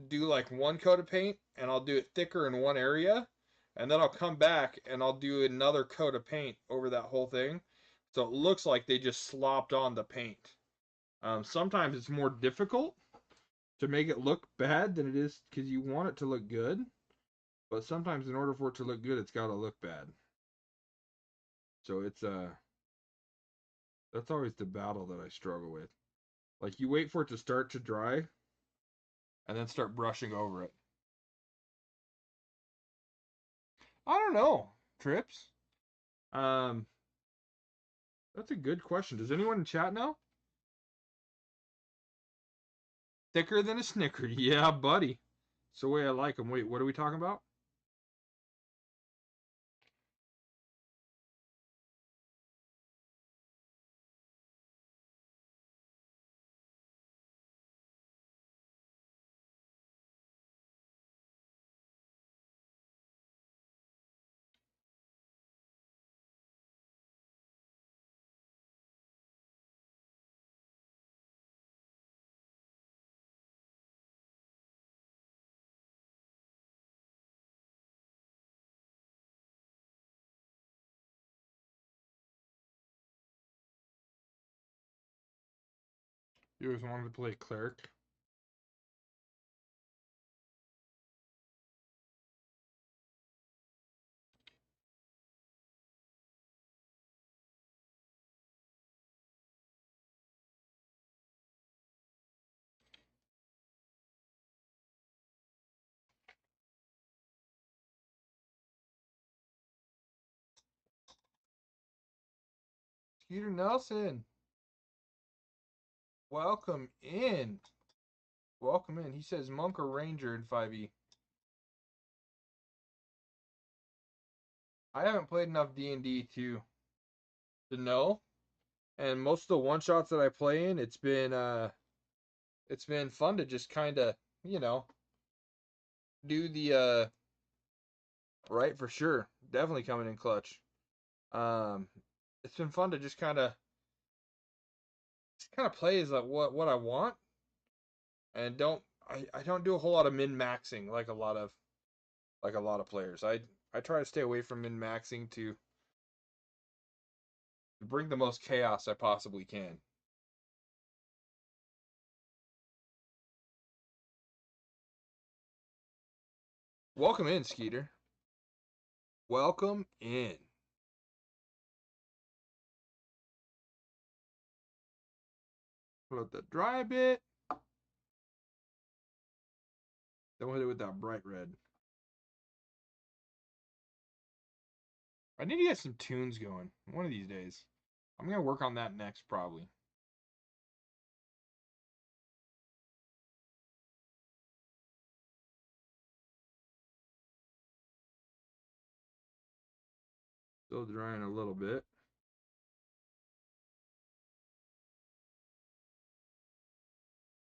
do like one coat of paint and I'll do it thicker in one area, and then I'll come back and I'll do another coat of paint over that whole thing, so it looks like they just slopped on the paint. Sometimes it's more difficult to make it look bad than it is because you want it to look good, but sometimes in order for it to look good, it's got to look bad. So it's that's always the battle that I struggle with. Like you wait for it to start to dry and then start brushing over it. I don't know, Trips. Um, that's a good question. Does anyone in chat know? Thicker than a Snicker. Yeah, buddy. It's the way I like them. Wait, what are we talking about? You always wanted to play cleric. Skeeter Nelson, welcome in. Welcome in. He says monk or ranger in 5e. I haven't played enough D&D to know, and most of the one shots that I play in, it's been fun to just kind of, you know, do the right for sure. Definitely coming in clutch. Um, it's been fun to just kind of play as like what I want, and I don't do a whole lot of min maxing like a lot of players. I try to stay away from min maxing to bring the most chaos I possibly can. Welcome in, Skeeter. Welcome in. Put the dry bit. Then we'll hit it with that bright red. I need to get some tunes going one of these days. I'm gonna work on that next probably. Still drying a little bit.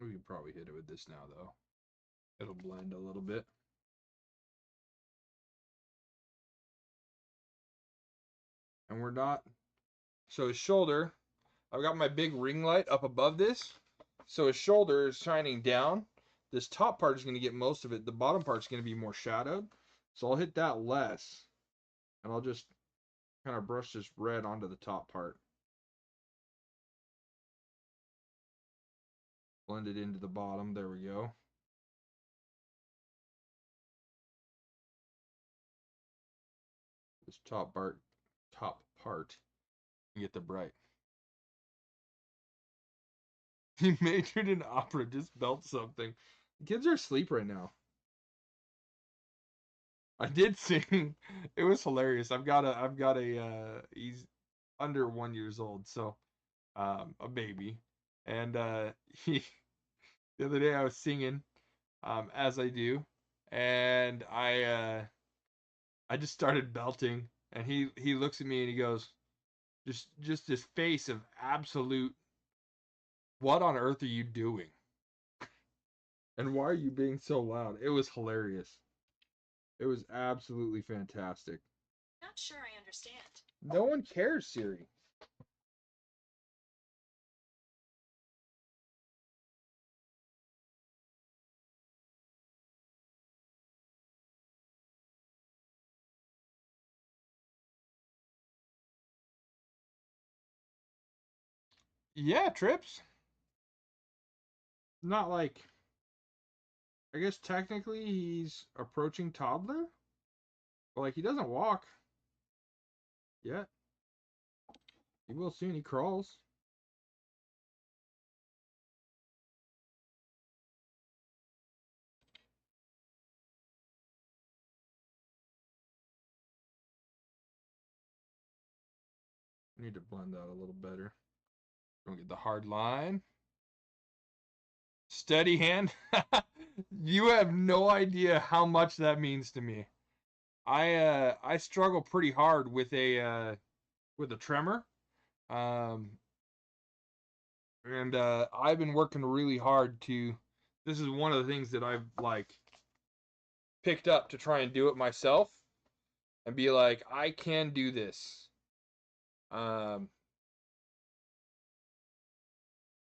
We can probably hit it with this now though. It'll blend a little bit. And we're not. So his shoulder, I've got my big ring light up above this. So his shoulder is shining down. This top part is going to get most of it. The bottom part is going to be more shadowed. So I'll hit that less. And I'll just kind of brush this red onto the top part. Blend it into the bottom. There we go. This top part, and get the bright. He majored in opera, just belt something. The kids are asleep right now. I did sing. It was hilarious. I've got a he's under 1 years old, so a baby. And he the other day I was singing, as I do, and I just started belting, and he looks at me and he goes, just this face of absolute, what on earth are you doing? And why are you being so loud? It was hilarious. It was absolutely fantastic. Not sure I understand. No one cares, Siri. Yeah, Trips. Not like, I guess technically he's approaching toddler. But like he doesn't walk yet. He will soon. He crawls. I need to blend that a little better. Don't get the hard line. Steady hand. You have no idea how much that means to me. I struggle pretty hard with a tremor. Um and I've been working really hard to, this is one of the things that I've like picked up to try and do it myself and be like, I can do this. Um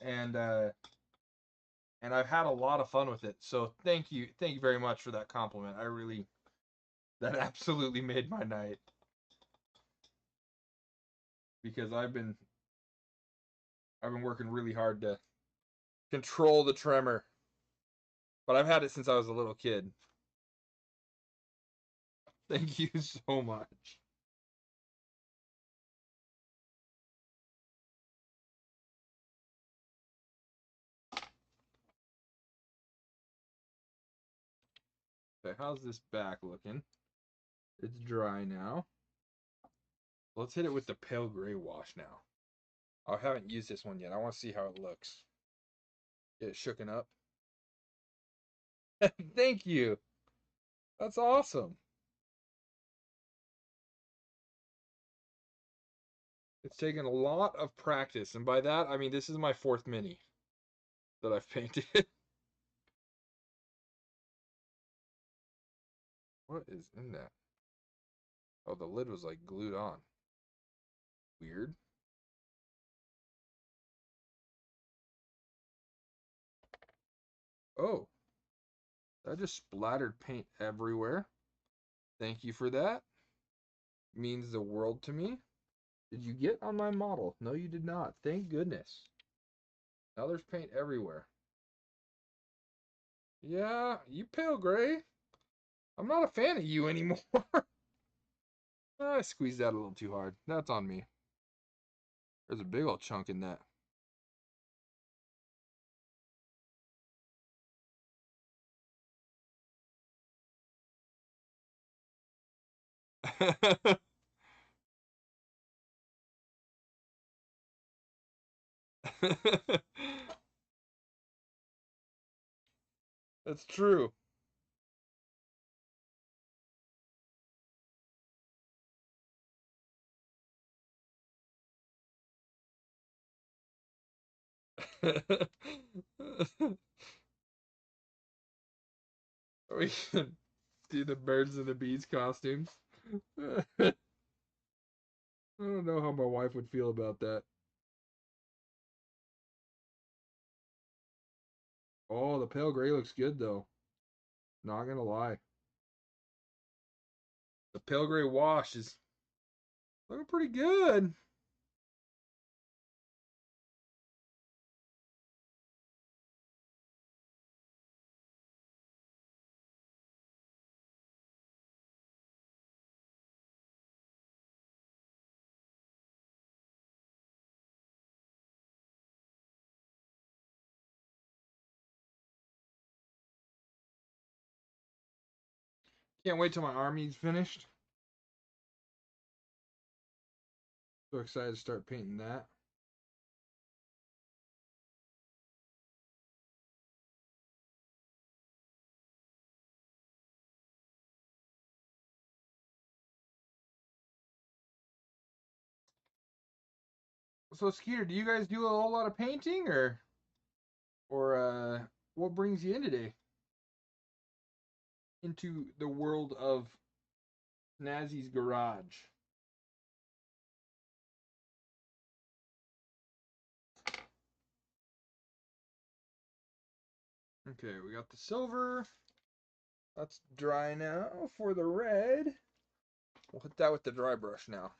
and uh and I've had a lot of fun with it. So thank you very much for that compliment. I really, that absolutely made my night, because I've been working really hard to control the tremor, but I've had it since I was a little kid. Thank you so much. Okay, how's this back looking? It's dry now. Let's hit it with the pale gray wash now. I haven't used this one yet. I want to see how it looks. Get it shooken up. Thank you. That's awesome. It's taken a lot of practice, and by that I mean this is my fourth mini that I've painted. What is in that? Oh, the lid was like glued on. Weird. Oh, that just splattered paint everywhere. Thank you for that. Means the world to me. Did you get on my model? No, you did not. Thank goodness. Now there's paint everywhere. Yeah, you pale gray. I'm not a fan of you anymore. I squeezed that a little too hard. That's on me. There's a big old chunk in that. That's true. We can do the birds and the bees costumes. I don't know how my wife would feel about that. Oh, the pale gray looks good though. Not gonna lie. The pale gray wash is looking pretty good. Can't wait till my army's finished. So excited to start painting that. So Skeeter, do you guys do a whole lot of painting or what brings you in today? Into the world of Snazzy's garage. Okay, we got the silver. That's dry now for the red. We'll hit that with the dry brush now.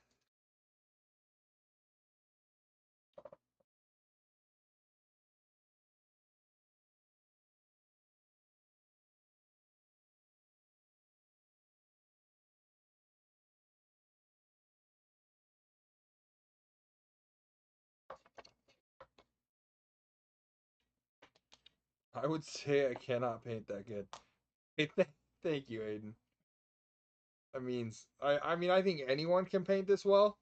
I would say I cannot paint that good. Hey, thank you, Aiden. That means I mean I think anyone can paint this well.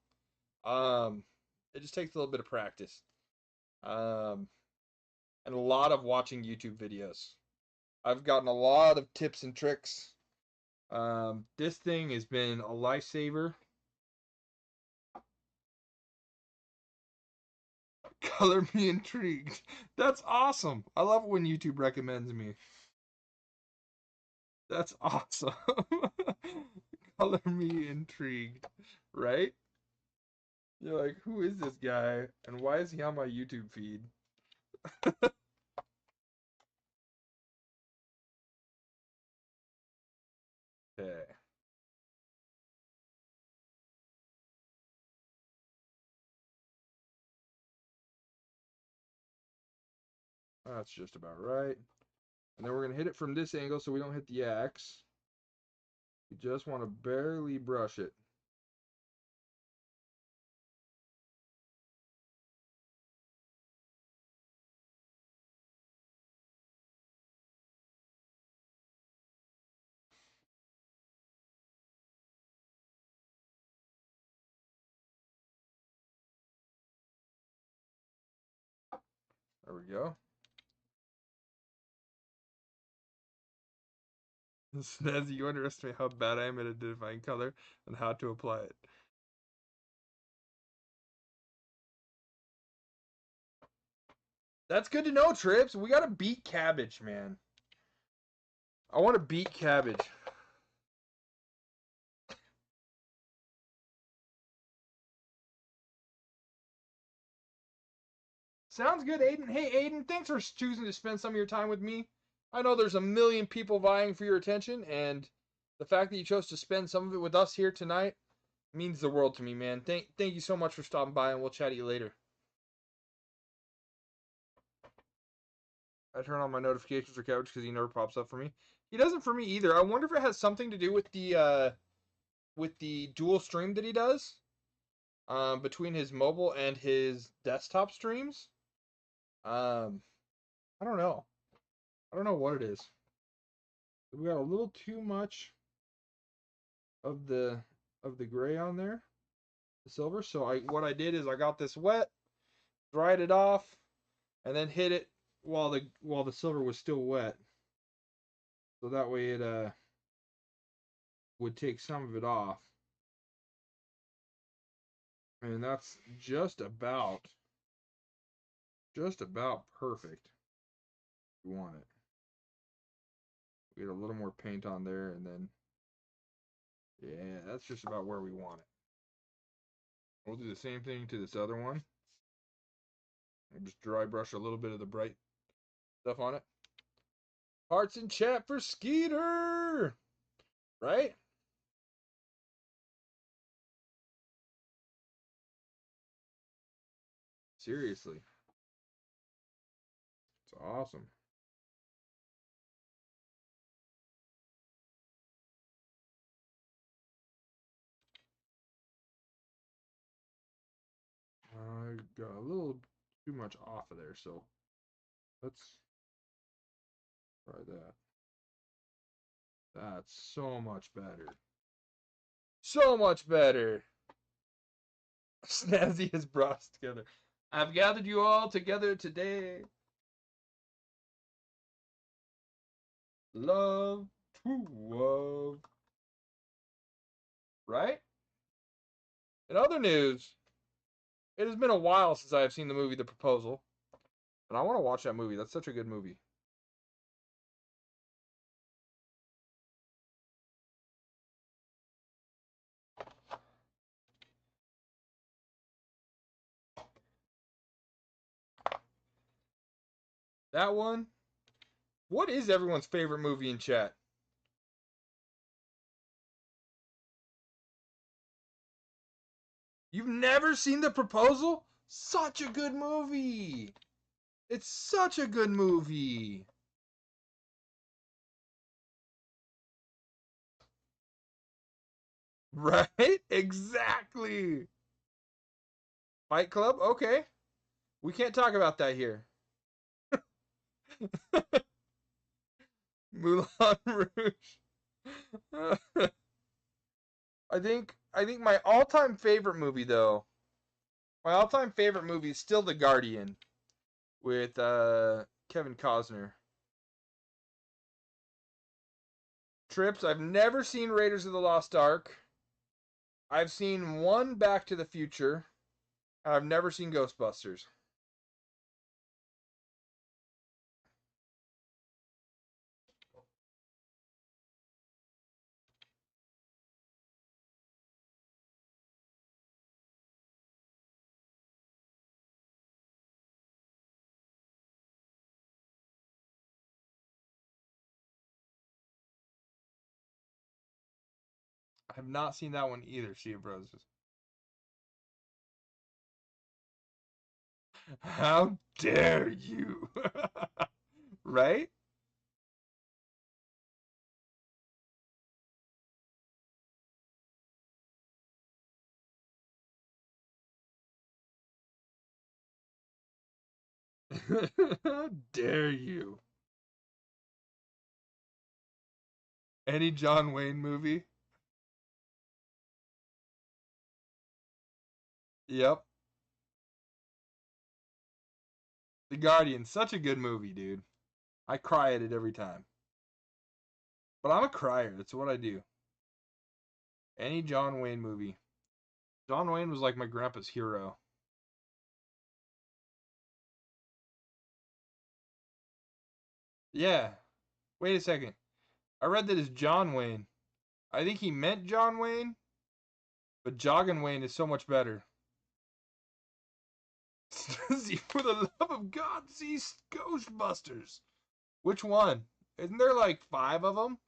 Um, it just takes a little bit of practice. Um, and a lot of watching YouTube videos. I've gotten a lot of tips and tricks. This thing has been a lifesaver. Color me intrigued. That's awesome. I love when YouTube recommends me. That's awesome. Color me intrigued, right? You're like, who is this guy and why is he on my YouTube feed? Okay. That's just about right. And then we're going to hit it from this angle so we don't hit the axe. You just want to barely brush it. There we go. Snazzy, you underestimate how bad I am at identifying color and how to apply it. That's good to know, Trips. We gotta beat Cabbage, man. I want to beat Cabbage. Sounds good, Aiden. Hey, Aiden, thanks for choosing to spend some of your time with me. I know there's a million people vying for your attention, and the fact that you chose to spend some of it with us here tonight means the world to me, man. Thank you so much for stopping by, and we'll chat to you later. I turn on my notifications for Cabbage because he never pops up for me. He doesn't for me either. I wonder if it has something to do with the dual stream that he does between his mobile and his desktop streams. Um, I don't know. I don't know what it is. We got a little too much of the gray on there, the silver. So what I did is I got this wet, dried it off, and then hit it while the silver was still wet. So that way it would take some of it off. And that's just about perfect. We want it. We get a little more paint on there, and then yeah, that's just about where we want it. We'll do the same thing to this other one. We'll just dry brush a little bit of the bright stuff on it. Hearts in chat for Skeeter! Right? Seriously. It's awesome. I got a little too much off of there, so let's try that. That's so much better. So much better. Snazzy has brought us together. I've gathered you all together today. Love to love. Right? In other news, it has been a while since I have seen the movie The Proposal. And I want to watch that movie. That's such a good movie. That one. What is everyone's favorite movie in chat? You've never seen The Proposal? Such a good movie. It's such a good movie. Right? Exactly. Fight Club? Okay. We can't talk about that here. Moulin Rouge. I think my all-time favorite movie though. My all-time favorite movie is still The Guardian with Kevin Costner. Trips, I've never seen Raiders of the Lost Ark. I've seen one Back to the Future. I've never seen Ghostbusters. I have not seen that one either, Sea of Roses. How dare you? Right? How dare you? Any John Wayne movie? Yep. The Guardian, such a good movie, dude. I cry at it every time. But I'm a crier. That's what I do. Any John Wayne movie. John Wayne was like my grandpa's hero. Yeah. Wait a second. I read that it's John Wayne. I think he meant John Wayne, but Joggin Wayne is so much better. Snazzy, for the love of God, see Ghostbusters. Which one? Isn't there like 5 of them?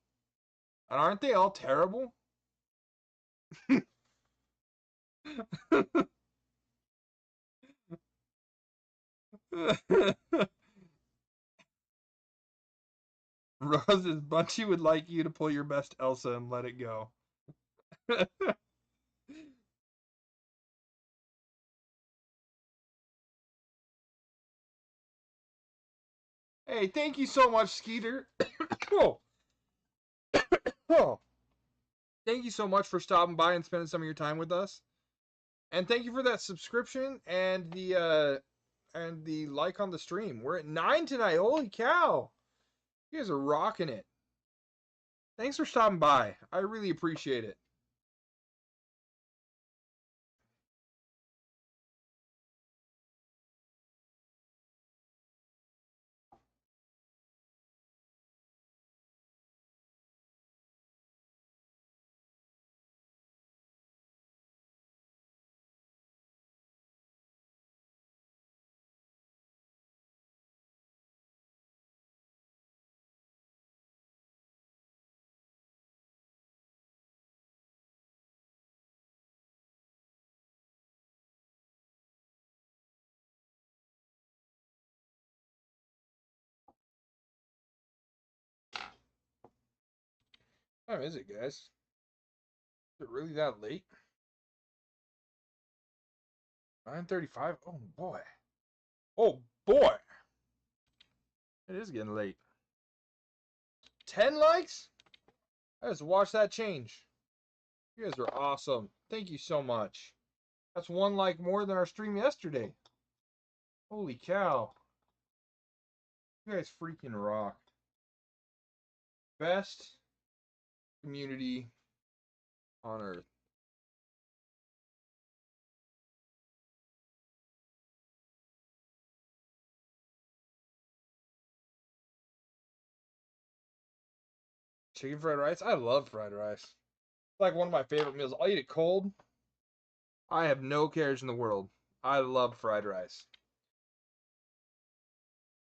And aren't they all terrible? Roses, Bunchy would like you to pull your best Elsa and let it go. Hey, thank you so much, Skeeter. Oh, oh. Thank you so much for stopping by and spending some of your time with us. And thank you for that subscription and the like on the stream. We're at 9 tonight. Holy cow. You guys are rocking it. Thanks for stopping by. I really appreciate it. What time is it, guys? Is it really that late? 9:35? Oh boy. Oh boy. It is getting late. 10 likes? I just watched that change. You guys are awesome. Thank you so much. That's 1 like more than our stream yesterday. Holy cow. You guys freaking rock. Best community on earth. Chicken fried rice? I love fried rice. It's like one of my favorite meals. I'll eat it cold. I have no cares in the world. I love fried rice.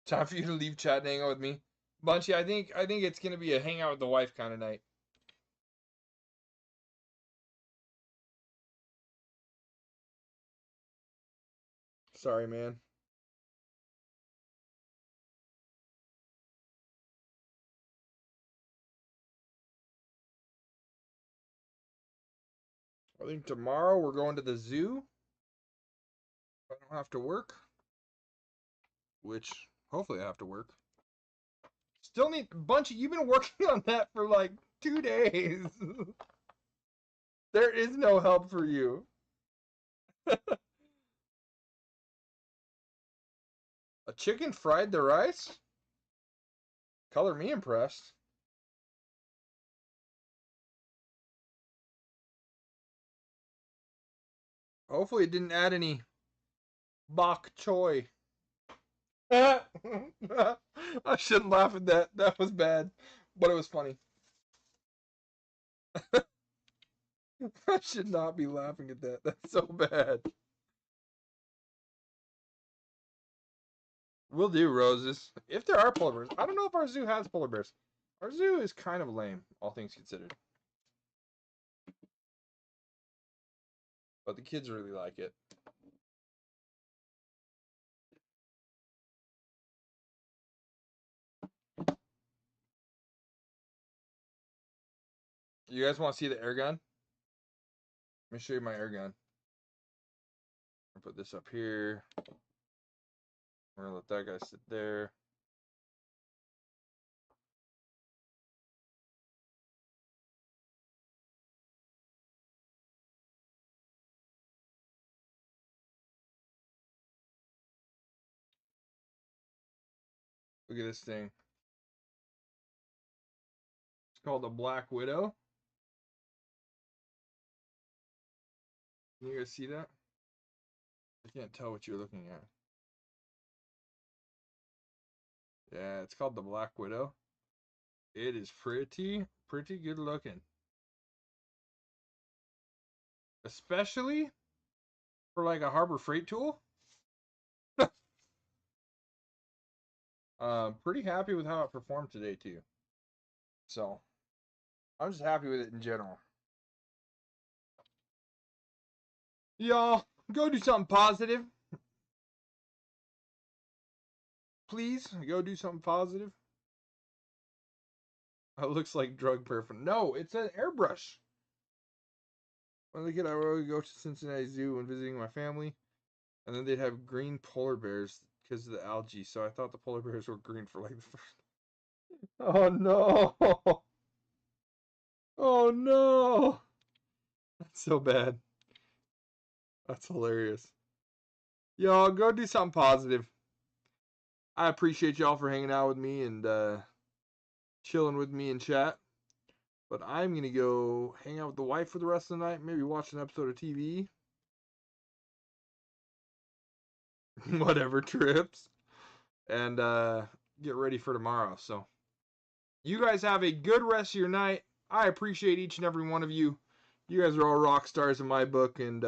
Time for you to leave chat and hang out with me. Bunchy, I think it's gonna be a hang out with the wife kind of night. Sorry, man. I think tomorrow we're going to the zoo. I don't have to work. Which hopefully I have to work. Still need Bunchy, you've been working on that for like 2 days. There is no help for you. A chicken fried the rice? Color me impressed. Hopefully it didn't add any bok choy. I shouldn't laugh at that. That was bad. But it was funny. I should not be laughing at that. That's so bad. We'll do roses. If there are polar bears. I don't know if our zoo has polar bears. Our zoo is kind of lame, all things considered. But the kids really like it. You guys want to see the air gun? Let me show you my air gun. I'll put this up here. We're gonna let that guy sit there. Look at this thing. It's called a Black Widow. Can you guys see that? I can't tell what you're looking at. Yeah, it's called the Black Widow. It is pretty good looking. Especially for like a Harbor Freight tool. Pretty happy with how it performed today too. So I'm just happy with it in general. Y'all, go do something positive. Please, go do something positive. It looks like drug paraphernalia. No, it's an airbrush. When I was a kid, I would go to Cincinnati Zoo when visiting my family, and then they'd have green polar bears because of the algae. So I thought the polar bears were green for like the first. Oh no! Oh no! That's so bad. That's hilarious. Y'all, go do something positive. I appreciate y'all for hanging out with me and chilling with me in chat. But I'm gonna go hang out with the wife for the rest of the night. Maybe watch an episode of TV. Whatever trips. And get ready for tomorrow. So you guys have a good rest of your night. I appreciate each and every one of you. You guys are all rock stars in my book, and